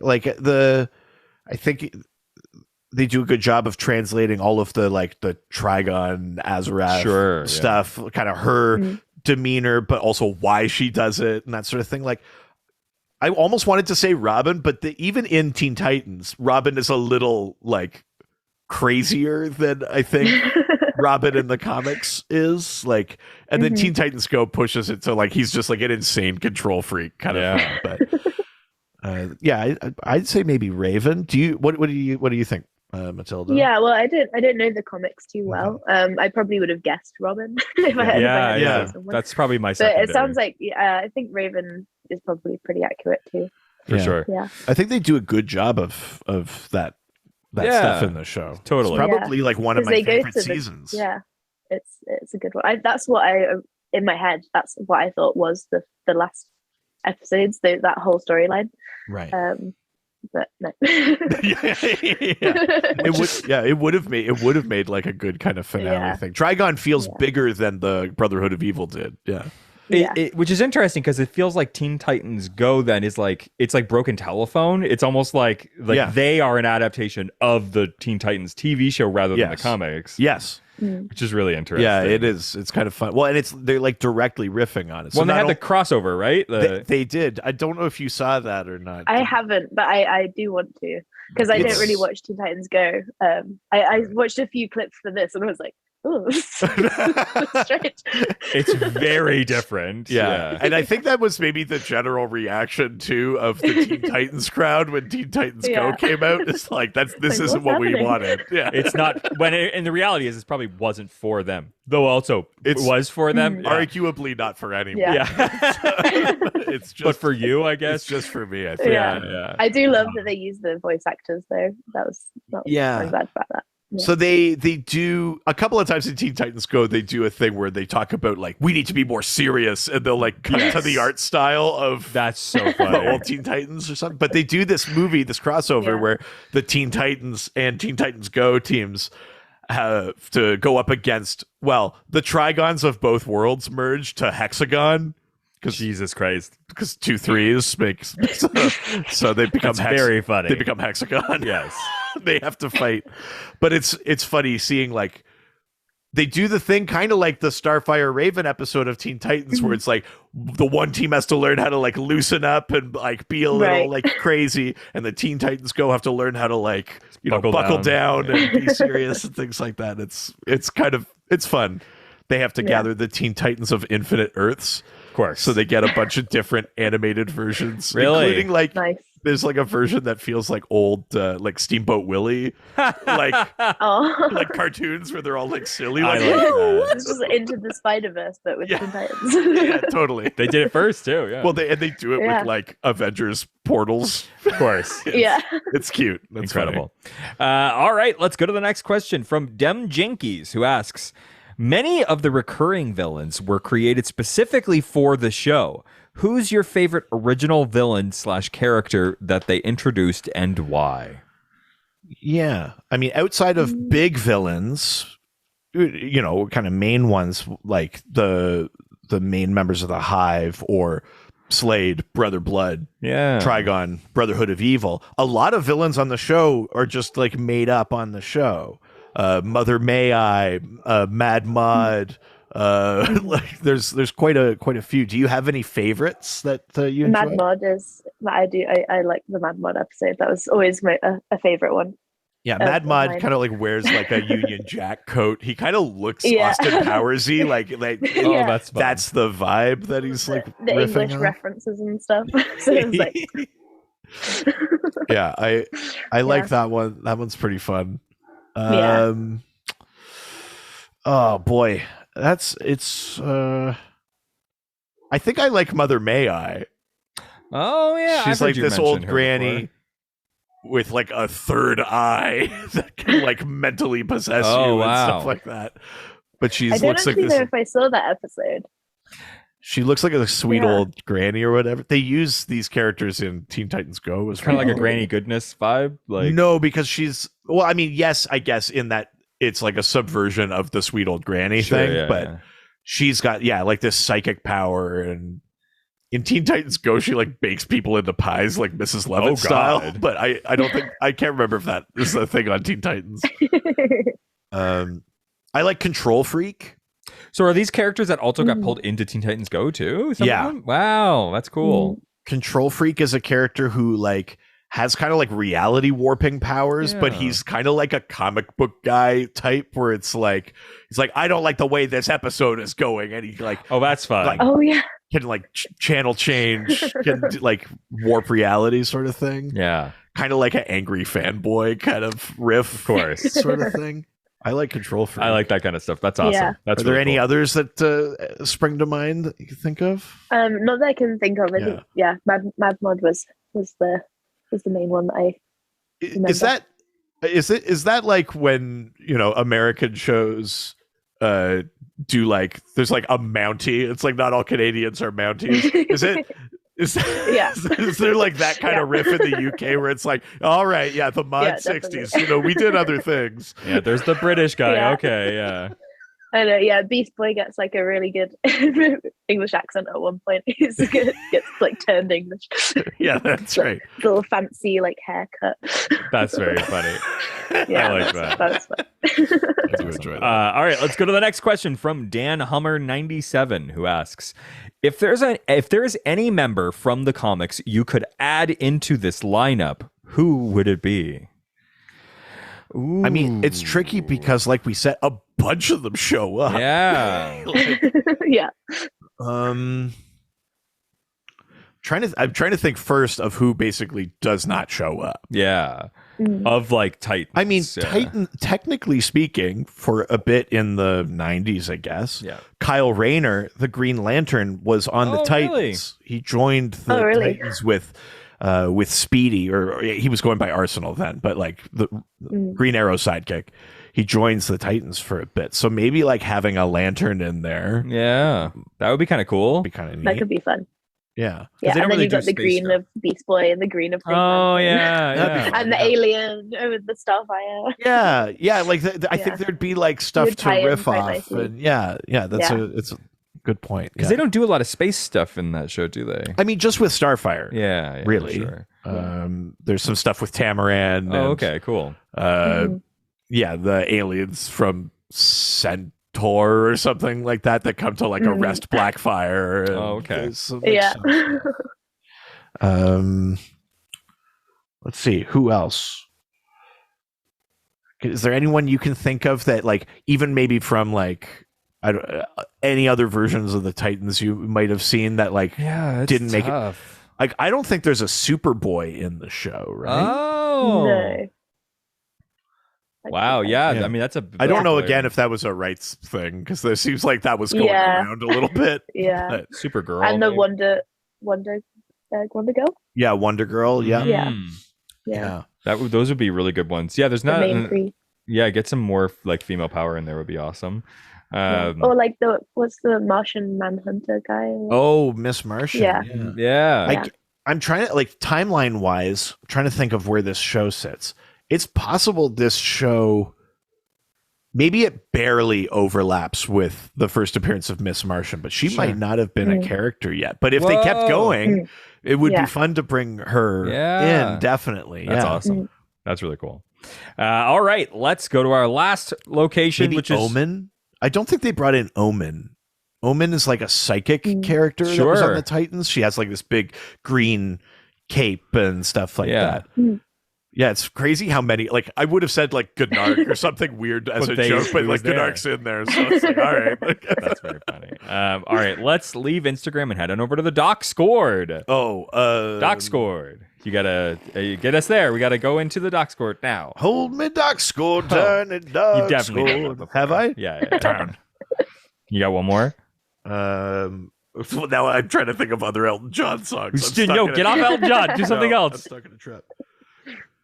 they do a good job of translating all of the like the Trigon Azarath stuff, kind of her demeanor, but also why she does it and that sort of thing. Like I almost wanted to say Robin, but even in Teen Titans, Robin is a little like crazier than I think Robin in the comics is, like, and then Teen Titans Go pushes it to like he's just like an insane control freak kind of thing. But I'd say maybe Raven. What do you think, Matylda? Yeah, well, I didn't know the comics too well. I probably would have guessed Robin if I had someone. That's probably my secondary. But it sounds like I think Raven is probably pretty accurate too. For sure. Yeah, I think they do a good job of that stuff in the show. Totally. It's probably like one of my favorite seasons. It's a good one. That's what in my head, that's what I thought was the last episodes, that whole storyline. Right. But no. It would have made like a good kind of finale thing. Trigon feels bigger than the Brotherhood of Evil did. Yeah. Which is interesting because it feels like Teen Titans Go then is like it's like Broken Telephone. It's almost like they are an adaptation of the Teen Titans TV show rather than the comics. Yes. Which is really interesting. Yeah, it is. It's kind of fun. Well, and they're like directly riffing on it. So they had the crossover, right? They did. I don't know if you saw that or not. I haven't, but I do want to, because I don't really watch Teen Titans Go. I watched a few clips for this and I was like, oh, strange. It's very different. Yeah. And I think that was maybe the general reaction too of the Teen Titans crowd when Teen Titans Go came out. It's like this isn't what we wanted. Yeah. It's not and the reality is it probably wasn't for them. Though also it was for them. Arguably not for anyone. Yeah. It's just but for you, I guess. It's just for me, I think. Yeah. I do love that they use the voice actors though. I'm glad about that. Yeah. So they do a couple of times in Teen Titans Go, they do a thing where they talk about like we need to be more serious, and they'll like cut to the art style of that's so funny. The old Teen Titans or something. But they do this crossover where the Teen Titans and Teen Titans Go teams have to go up against the Trigons of both worlds merge to Hexagon. Jesus Christ! Because 2 3s makes so they become very funny. They become Hexagon. Yes, they have to fight, but it's funny seeing like they do the thing kind of like the Starfire Raven episode of Teen Titans where it's like the one team has to learn how to like loosen up and like be a little like crazy, and the Teen Titans Go have to learn how to like buckle down and be serious and things like that. It's fun. They have to gather the Teen Titans of Infinite Earths. Of course. So they get a bunch of different animated versions. Really? Including like there's like a version that feels like old like Steamboat Willie. like cartoons where they're all like silly. Like, this is Into the Spider-Verse but with Teen Titans. Yeah, totally. They did it first too, yeah. Well they do it with like Avengers portals. Of course. It's cute. That's incredible. All right, let's go to the next question from Dem Jinkies, who asks, many of the recurring villains were created specifically for the show. Who's your favorite original villain / character that they introduced and why? Yeah. I mean, outside of big villains, you know, kind of main ones like the main members of the Hive or Slade, Brother Blood, Trigon, Brotherhood of Evil. A lot of villains on the show are just like made up on the show. Mother May I, Mad Mod. Like there's quite a few. Do you have any favorites that you enjoy? Mad Mod is I do. I like the Mad Mod episode. That was always a favorite one. Yeah, Mad Mod kind of like wears like a Union Jack coat. He kind of looks Austin Powersy, like that's the vibe that he's like the English references and stuff. So it was like, yeah, I like that one. That one's pretty fun. Oh boy, it's. I think I like Mother May I. Oh yeah, she's like this old granny. Before. With like a third eye that can like mentally possess you and stuff like that. But she looks like this. I don't know if I saw that episode. She looks like a sweet old granny or whatever. They use these characters in Teen Titans Go. It's kind of like a Granny Goodness vibe. Like no, because she's I mean, yes, I guess in that it's like a subversion of the sweet old granny thing, but she's got like this psychic power and. In Teen Titans Go, she like bakes people into pies like Mrs. Levitt style. But I don't think I can't remember if that is a thing on Teen Titans. I like Control Freak. So are these characters that also got pulled into Teen Titans Go too? Wow, that's cool. Control Freak is a character who like has kind of like reality warping powers, but he's kind of like a comic book guy type where it's like he's like, I don't like the way this episode is going, and he like, oh, that's fun. Like, can like channel change, can like warp reality sort of thing. Yeah, kind of like an angry fanboy kind of riff, of course, sort of thing. I like Control Freak. I like that kind of stuff. That's awesome. Yeah. That's Are there any others that spring to mind that you can think of? Not that I can think of. I think Mad Mod was the main one that I remember. Is that like when, you know, American shows do like there's like a Mountie? It's like not all Canadians are Mounties. Is there like that kind of riff in the UK where it's like, all right, the mod 60s, you know, we did other things. Yeah, there's the British guy. Okay, yeah. I know, Beast Boy gets like a really good English accent at one point. Gets like turned English. Yeah, that's right. Little fancy like haircut. That's very funny. Yeah, I like that. That's fun. All right, let's go to the next question from Dan Hummer 97, who asks, if there's any member from the comics you could add into this lineup, who would it be? Ooh. I mean, it's tricky because, like we said, a bunch of them show up. Yeah. I'm trying to think first of who basically does not show up. Yeah. Of like Titans. I mean, technically speaking, for a bit in the 90s, I guess. Yeah. Kyle Rayner, the Green Lantern, was on the Titans. Really? He joined the Titans with Speedy, or he was going by Arsenal then, but like the Green Arrow sidekick. He joins the Titans for a bit. So maybe like having a lantern in there. Yeah. That would be kind of cool. Be kind of neat. That could be fun. Yeah. Yeah, and then you've got the green of Beast Boy and the green of Green Lantern. Yeah. And the alien with the Starfire. Yeah. Like I think there'd be like stuff to riff off. And it's a good point. Because they don't do a lot of space stuff in that show, do they? I mean, just with Starfire. Yeah, really. Sure. There's some stuff with Tamaran. Oh, okay, cool. Yeah, the aliens from Centaur or something like that come to like arrest Blackfire. Oh, okay. Yeah. Let's see, who else? Is there anyone you can think of that, like, even maybe from like any other versions of the Titans you might have seen that like didn't make it? Like, I don't think there's a Superboy in the show, right? Oh. No. Wow, yeah. I mean, that's I don't know again if that was a rights thing, because there seems like that was going around a little bit. Yeah. Supergirl. And the Wonder Girl? Yeah, Wonder Girl, Yeah. Those would be really good ones. Yeah, there's not the main three. Yeah, get some more like female power in there would be awesome. Or like what's the Martian Manhunter guy? Oh, Miss Martian. Yeah. I'm trying to, like, timeline wise, trying to think of where this show sits. It's possible this show maybe it barely overlaps with the first appearance of Miss Martian, but she might not have been a character yet. But if they kept going, it would be fun to bring her in, definitely. That's awesome. That's really cool. All right, let's go to our last location, maybe which is Omen. I don't think they brought in Omen. Omen is like a psychic character that was on the Titans. She has like this big green cape and stuff like that. Yeah, it's crazy how many. Like, I would have said like Gnark or something weird as a joke, but like Gnark's in there, so it's like, all right. That's very funny. All right, let's leave Instagram and head on over to the Doc Scored. Doc Scored. You gotta get us there. We gotta go into the Doc Scored now. Hold me, Doc Scored. Turn it, Doc You've definitely done that before. Have I? Yeah. Turn. You got one more? Well, now I'm trying to think of other Elton John songs. No, get off Elton John. Do something else. I'm stuck in a trap.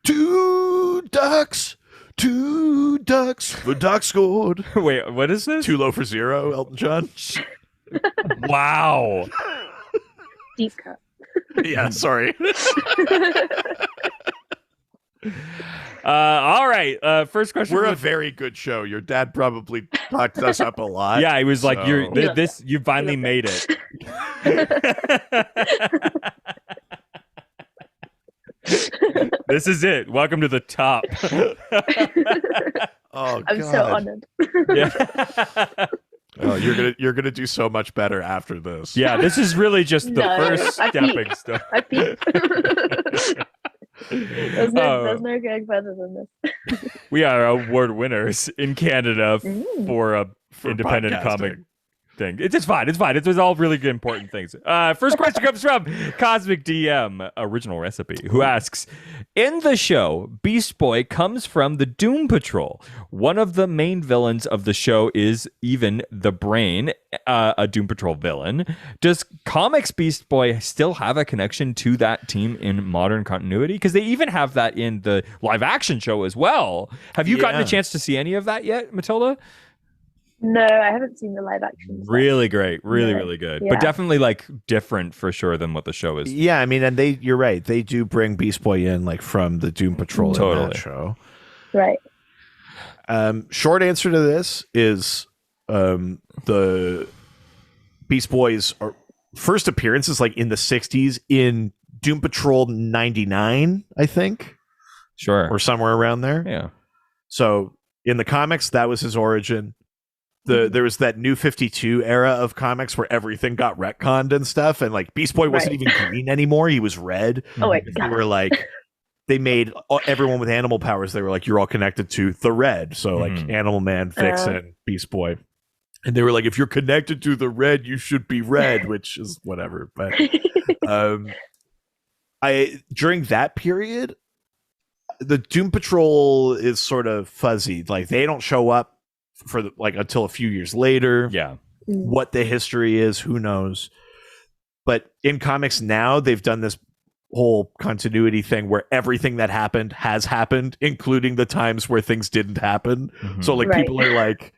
Two ducks for Doc Scored. Wait, what is this? Too Low for Zero, Elton John. Wow. Deep cut. Yeah, sorry. All right. First question. We're a very good show. Your dad probably talked us up a lot. Yeah, he was like, you finally made it. This is it. Welcome to the top. Oh, I'm so honored. Yeah. Oh, you're gonna do so much better after this. Yeah, this is really just the first stepping stone. I peak. There's no going further than this. We are award winners in Canada for independent podcasting. comic thing. It's fine. It was all really good, important things. First question comes from Cosmic DM Original Recipe, who asks, in the show, Beast Boy comes from the Doom Patrol. One of the main villains of the show is even the Brain, a Doom Patrol villain. Does comics Beast Boy still have a connection to that team in modern continuity? Because they even have that in the live action show as well. Have you gotten a chance to see any of that yet, Matylda? No, I haven't seen the live action. Really great. Really good. Yeah. But definitely like different for sure than what the show is. Yeah, I mean, and you're right. They do bring Beast Boy in like from the Doom Patrol in that show. Right. Short answer to this is the Beast Boy's first appearance is like in the 60s in Doom Patrol 99, I think. Sure. Or somewhere around there. Yeah. So in the comics, that was his origin. There was that New 52 era of comics where everything got retconned and stuff, and like Beast Boy wasn't even green anymore; he was red. Oh my God! God. They were like, they made everyone with animal powers. They were like, you're all connected to the red. So like Animal Man, Vixen, Beast Boy, and they were like, if you're connected to the red, you should be red, which is whatever. But during that period, the Doom Patrol is sort of fuzzy. Like they don't show up for until a few years later. Yeah. What the history is, who knows? But in comics now, they've done this whole continuity thing where everything that happened has happened, including the times where things didn't happen. So like people are like,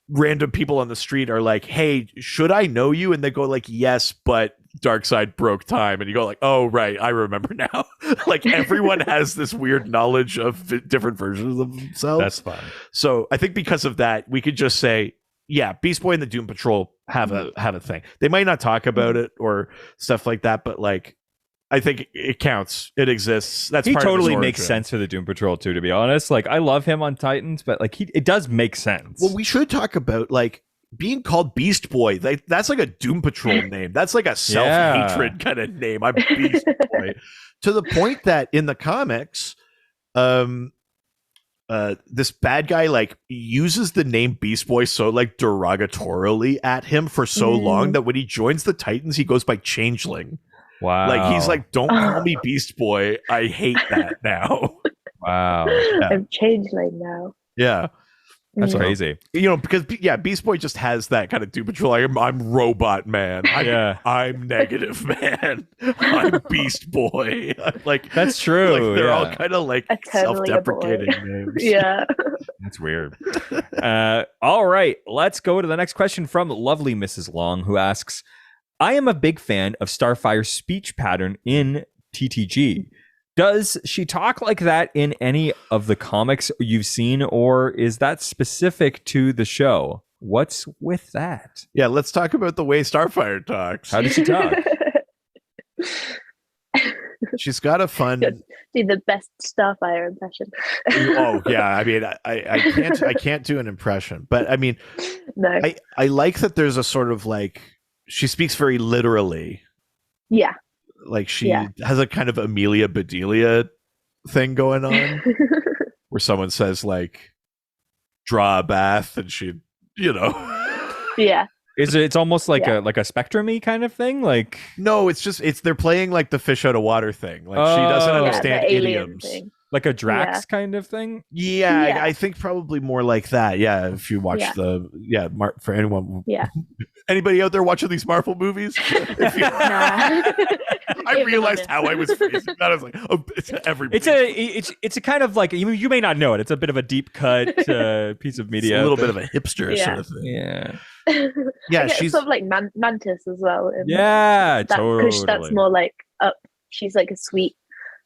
random people on the street are like, hey, should I know you? And they go like, yes, but Darkseid broke time. And you go like, oh, right, I remember now. Like everyone has this weird knowledge of different versions of themselves. That's fun. So I think because of that, we could just say, yeah, Beast Boy and the Doom Patrol have a thing. They might not talk about it or stuff like that, but like I think it counts. It exists. He totally makes sense for the Doom Patrol too, to be honest. Like I love him on Titans, but like it does make sense. Well, we should talk about like being called Beast Boy. That's like a Doom Patrol name. That's like a self-hatred kind of name. I'm Beast Boy. To the point that in the comics, this bad guy like uses the name Beast Boy so like derogatorily at him for so long that when he joins the Titans, he goes by Changeling. Wow. Like he's like, don't call me Beast Boy. I hate that now. Wow. Yeah. I'm Changeling now. Yeah. That's crazy. You know, because Beast Boy just has that kind of Doom Patrol. I'm Robot Man. I'm Negative Man. I'm Beast Boy. Like that's true. Like, they're all kind of like self-deprecating names. Yeah. That's weird. All right, let's go to the next question from lovely Mrs. Long, who asks, I am a big fan of Starfire's speech pattern in TTG. Does she talk like that in any of the comics you've seen, or is that specific to the show? What's with that? Yeah, let's talk about the way Starfire talks. How does she talk? She's got a fun. Do the best Starfire impression. Oh yeah, I mean, I can't do an impression, but I mean, no. I like that there's a sort of like she speaks very literally. Yeah. Like she has a kind of Amelia Bedelia thing going on, where someone says like, "Draw a bath," and she, Yeah. It's almost like a Spectrum-y kind of thing? Like no, they're playing like the fish out of water thing. Like she doesn't understand idioms. Thing. Like a Drax kind of thing? Yeah, I think probably more like that. Yeah, if you watch for anyone. Yeah. Anybody out there watching these Marvel movies? I realized how I was phrasing that. I was like, oh, it's everybody. It's a kind of like you may not know it. It's a bit of a deep cut piece of media. It's a little bit of a hipster sort of thing. Yeah. She's sort of like Mantis as well. Totally. That's more like up. She's like a sweet,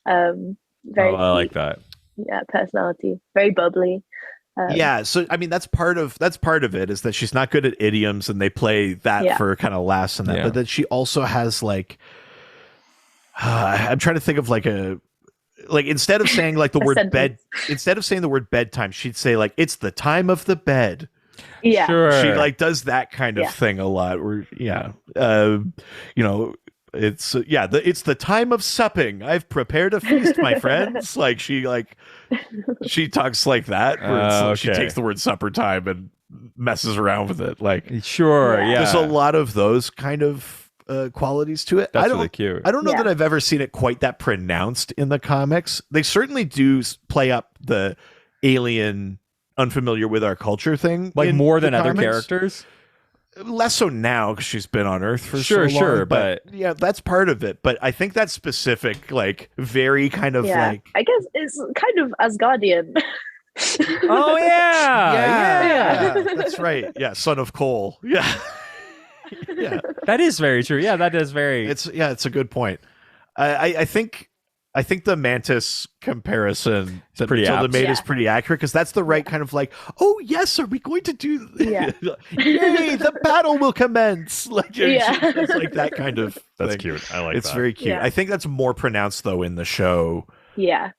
very. I like that. Yeah, personality, very bubbly. So I mean that's part of it is that she's not good at idioms and they play that for kind of laughs and that, but that she also has like I'm trying to think of like instead of saying like the word bed, instead of saying the word bedtime, she'd say like it's the time of the bed. Yeah, sure. She like does that kind of thing a lot. Where it's it's the time of supping. I've prepared a feast, my friends. Like she talks like that. Where she takes the word supper time and messes around with it. Like there's a lot of those kind of qualities to it. That's really cute. I don't know that I've ever seen it quite that pronounced in the comics. They certainly do play up the alien, unfamiliar with our culture thing, like more than other comics. Characters. Less so now because she's been on Earth for so long. But yeah, that's part of it. But I think that's specific, like very kind of like. I guess it's kind of Asgardian. Oh yeah, that's right. Yeah, son of Cole. Yeah, yeah, that is very true. Yeah, that is very. It's a good point. I think the Mantis comparison that Matylda made is pretty accurate because that's the right kind of like, oh yes, are we going to do? Yay, the battle will commence. Like, it's like that kind of. That's thing. cute. I like. It's very cute. I think that's more pronounced though in the show.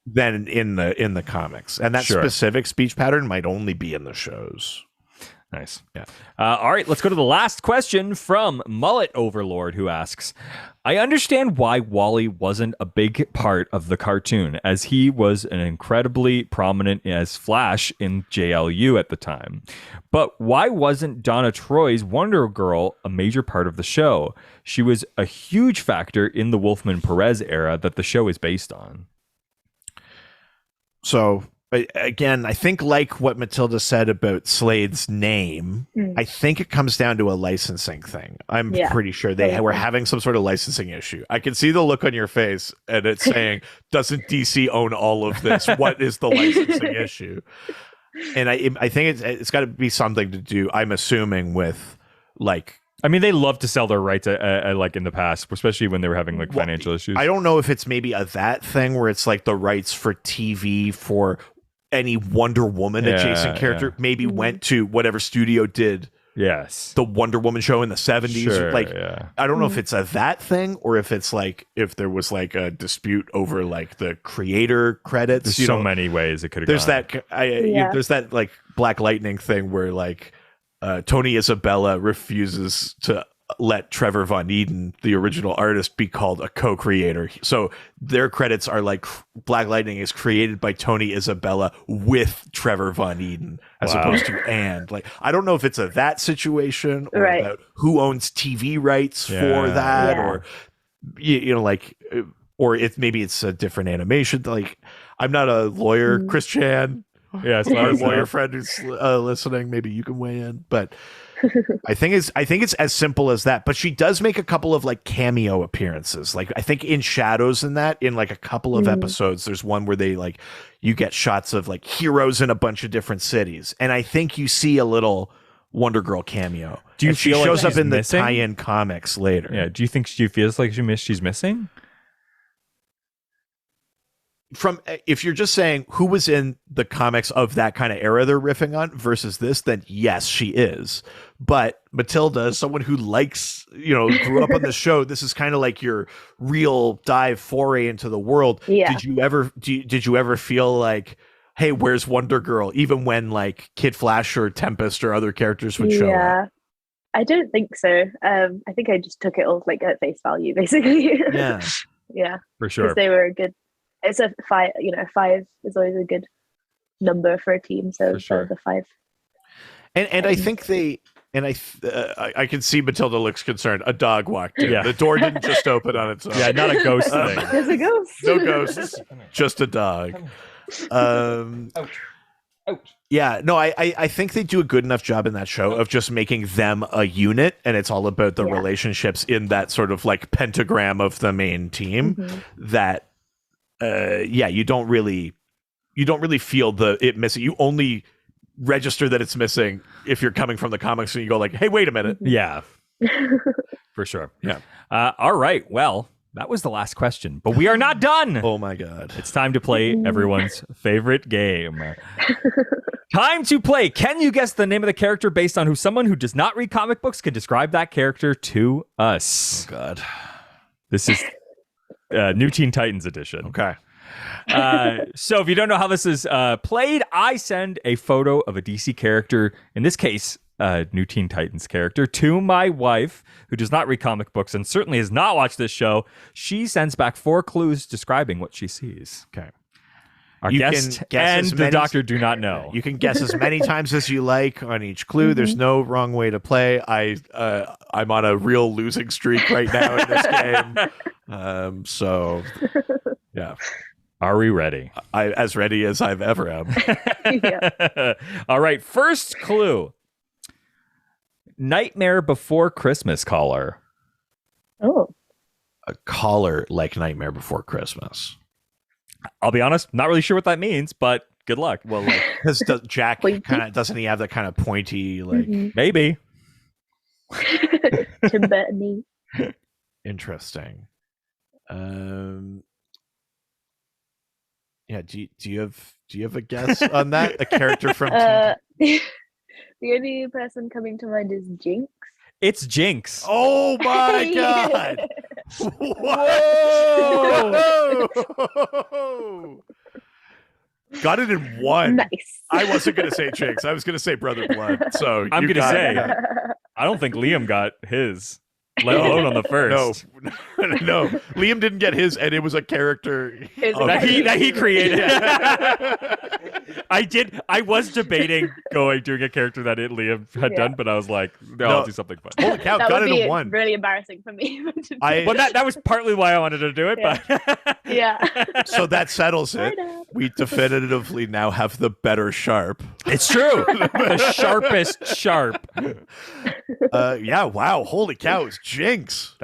Than in the comics, and that specific speech pattern might only be in the shows. Nice. Yeah. All right, let's go to the last question from Mullet Overlord, who asks, I understand why Wally wasn't a big part of the cartoon, as he was an incredibly prominent as Flash in JLU at the time. But why wasn't Donna Troy's Wonder Girl a major part of the show? She was a huge factor in the Wolfman Perez era that the show is based on. So... again, I think like what Matylda said about Slade's name, I think it comes down to a licensing thing. I'm pretty sure they were having some sort of licensing issue. I can see the look on your face and it's saying, doesn't DC own all of this? What is the licensing issue? And I think it's got to be something to do, I'm assuming, with like... I mean, they love to sell their rights like in the past, especially when they were having like financial issues. I don't know if it's maybe that thing where it's like the rights for TV for... any Wonder Woman adjacent character maybe went to whatever studio did the Wonder Woman show in the 70s. I don't know if it's that thing or if it's like if there was like a dispute over like the creator credits. There's so many ways it could have gone. There's that like Black Lightning thing where like Tony Isabella refuses to let Trevor Von Eden, the original artist, be called a co-creator. So their credits are like Black Lightning is created by Tony Isabella with Trevor Von Eden as opposed to and. Like, I don't know if it's that situation or about who owns TV rights for that or like or if maybe it's a different animation. Like, I'm not a lawyer, Chris Chan. Yeah, it's our lawyer friend who's listening. Maybe you can weigh in, but I think it's as simple as that. But she does make a couple of like cameo appearances. Like I think in Shadows in like a couple of episodes, there's one where they like you get shots of like heroes in a bunch of different cities, and I think you see a little Wonder Girl cameo. Do you feel she shows up in missing? The tie-in comics later? Yeah. Do you think she feels like she's missing? if you're just saying who was in the comics of that kind of era they're riffing on versus this, then yes, she is. But Matylda, someone who likes, grew up on the show, this is kind of like your real dive foray into the world. Yeah. Did you ever feel like, hey, where's Wonder Girl? Even when like Kid Flash or Tempest or other characters would show up. I don't think so. I think I just took it all like at face value, basically. Yeah. Yeah. For sure. Because they were a good. It's a 5. 5 is always a good number for a team. So sure. The 5. And I think I can see Matylda looks concerned. A dog walked in. Yeah. The door didn't just open on its own. Yeah, not a ghost thing. There's a ghost. No ghosts. Just a dog. Ouch. Yeah, no, I think they do a good enough job in that show of just making them a unit, and it's all about the relationships in that sort of like pentagram of the main team that you don't really feel it missing. You only register that it's missing if you're coming from the comics and you go like, hey, wait a minute. Yeah. For sure. Yeah. All right. Well, that was the last question, but we are not done. Oh my God. It's time to play everyone's favorite game. Time to play. Can you guess the name of the character based on who someone who does not read comic books can describe that character to us? Oh God. This is New Teen Titans edition. Okay. So if you don't know how this is played, I send a photo of a DC character, in this case, New Teen Titans character, to my wife, who does not read comic books and certainly has not watched this show. She sends back 4 clues describing what she sees. Okay. Our guest and the doctor do not know. You can guess as many times as you like on each clue. There's no wrong way to play. I'm on a real losing streak right now in this game. So, yeah. Are we ready? As ready as I've ever am. Yeah. All right. First clue. Nightmare Before Christmas collar. Oh. A collar like Nightmare Before Christmas. I'll be honest, not really sure what that means, but good luck. Well, like, because Jack kind of doesn't he have that kind of pointy like maybe. Tim Burton-y. Interesting. Yeah. Do you have a guess on that? A character from the only person coming to mind is Jinx. It's Jinx. Oh my God! Whoa! Got it in one. Nice. I wasn't going to say Jinx. I was going to say Brother Blood. So I'm going to say, I don't think Liam got his, let alone on the first. No. Liam didn't get his, and it was a character that he created. I was debating doing a character that Liam had done, but I was like, no, I'll do something fun. Holy cow, that got would it be in one. Really embarrassing for me. Well, that was partly why I wanted to do it, but yeah. So that settles it. We definitively now have the better Sharp. It's true. The sharpest Sharp. Yeah, wow. Holy cow, it's Jinx.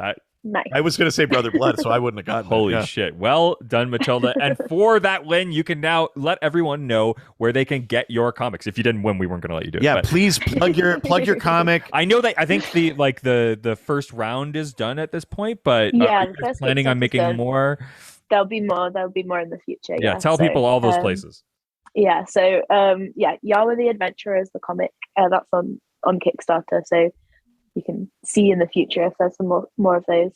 Nice. I was going to say Brother Blood, so I wouldn't have gotten it. Holy shit. Well done, Matylda. And for that win, you can now let everyone know where they can get your comics. If you didn't win, we weren't going to let you do it. Yeah, please plug your comic. I know that I think the first round is done at this point, but are you planning on making more? There'll be more in the future. Yeah, tell people all those places. Yeah, so Yahweh the Adventurer is the comic. That's on Kickstarter, so you can see in the future if there's some more of those.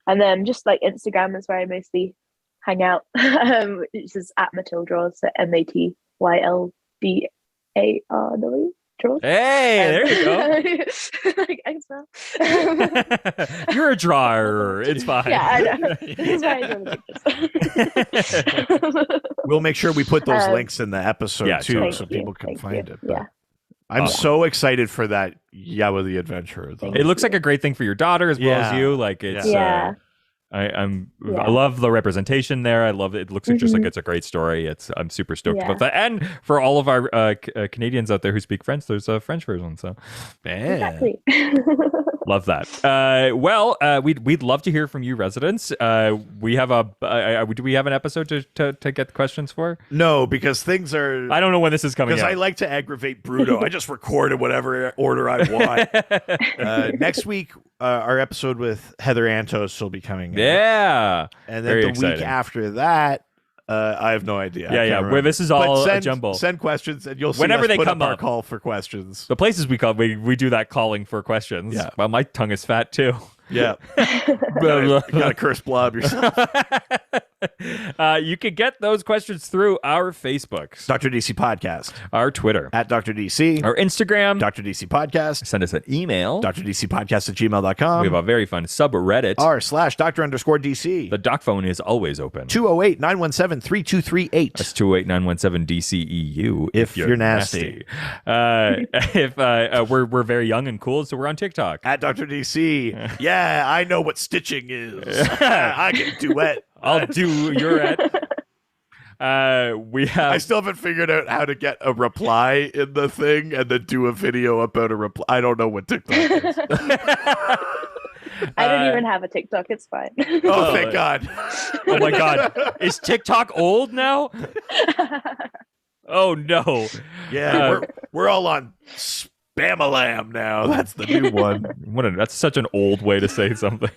And then just like Instagram is where I mostly hang out, which is at Matyldraws, so MATYLDARW draws. Hey, there you go. Like X-Men. You're a drawer. It's fine. Yeah, I know. This is why I do the We'll make sure we put those links in the episode too, so people can find it. But I'm so excited for that Yahweh the Adventurer. Though. It looks like a great thing for your daughter as well as you. Like it's I love the representation there. I love it. It looks just like it's a great story. I'm super stoked about that. And for all of our Canadians out there who speak French, there's a French version. So exactly. Love that. We'd love to hear from you, residents. We have do we have an episode to get questions for? No, because things are. I don't know when this is coming. Because I like to aggravate Bruto. I just record in whatever order I want. Next week, our episode with Heather Antos will be coming. Yeah, and then the week after that, I have no idea. Yeah. Where this is all a jumble. Send questions, and you'll see whenever us they put come up our up. call for questions. The places we call, we do that calling for questions. Yeah. Well, my tongue is fat too. Yeah. You gotta curse blob yourself. You can get those questions through our Facebook, Dr. DC Podcast, our Twitter, at Dr. DC, our Instagram, Dr. DC Podcast. Send us an email, drdcpodcast@gmail.com. We have a very fun subreddit, r/Dr_DC. The doc phone is always open. 208-917-3238. That's 208-917-DCEU. If you're nasty. We're very young and cool, so we're on TikTok. At Dr. DC. Yeah, I know what stitching is. I can duet. I'll do your at. We have. I still haven't figured out how to get a reply in the thing and then do a video about a reply. I don't know what TikTok is. I don't even have a TikTok. It's fine. Oh, thank God. Oh my God. Is TikTok old now? Oh no. Yeah, we're all on Spam-a-lam now. That's the new one. That's such an old way to say something.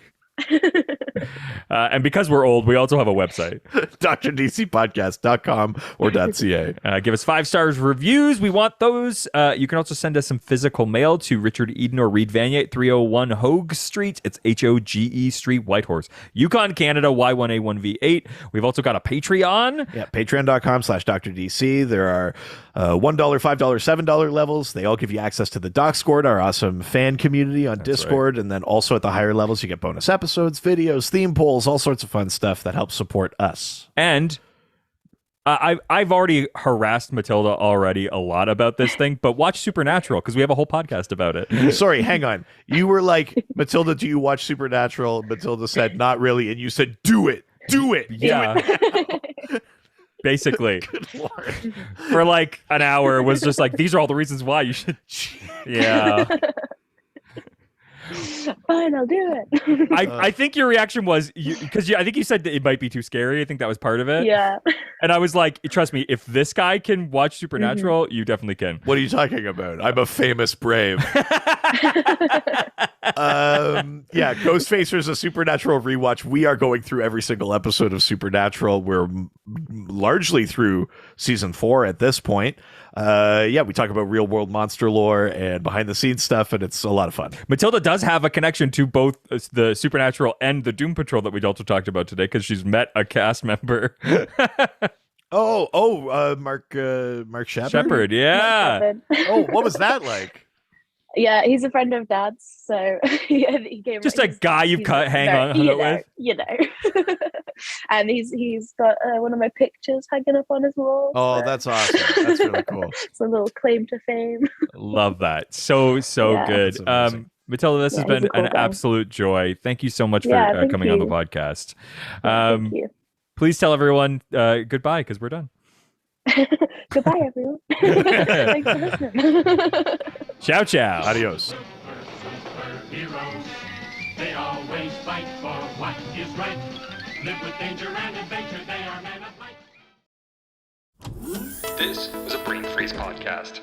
And because we're old, we also have a website. drdcpodcast.com or .ca. Give us 5 stars reviews. We want those. You can also send us some physical mail to Richard Eden or Reed Vanier at 301 Hogue Street. It's Hoge Street, Whitehorse, Yukon, Canada, Y1A1V8. We've also got a Patreon. Yeah, patreon.com/DrDC. There are $1, $5, $7 levels. They all give you access to the Docscord, our awesome fan community on Discord. Right. And then also at the higher levels, you get bonus episodes, videos, theme polls, all sorts of fun stuff that helps support us. And I've already harassed Matylda already a lot about this thing, but watch Supernatural because we have a whole podcast about it. Sorry, hang on. You were like, Matylda, do you watch Supernatural? Matylda said, not really. And you said, do it. Do it. Yeah. Do it. Basically. Good Lord. For like an hour was just like, these are all the reasons why you should. Yeah. Fine, I'll do it. I think your reaction was because I think you said that it might be too scary. I think that was part of it. Yeah. And I was like, trust me, if this guy can watch Supernatural, you definitely can. What are you talking about? I'm a famous brave. Yeah, Ghostfacer's a Supernatural rewatch. We are going through every single episode of Supernatural. We're largely through season 4 at this point. Yeah, we talk about real world monster lore and behind the scenes stuff, and it's a lot of fun. Matylda does have a connection to both the Supernatural and the Doom Patrol that we also talked about today because she's met a cast member. Mark Shepard? Shepard, yeah. Mark Shepard. Oh, what was that like? Yeah, he's a friend of Dad's, so he came. Just a guy you've hung out with, you know. And he's got one of my pictures hanging up on his wall. Oh, so. That's awesome. That's really cool. It's a little claim to fame. Love that. So Yeah. good. Matylda, this has been an absolute joy. Thank you so much for coming on the podcast. Thank you. Please tell everyone goodbye because we're done. Goodbye, everyone. Thanks for listening. Ciao, ciao. Adios. Heroes, they always fight for what is right. Live with danger and adventure, they are men of might. This was a Brain Freeze podcast.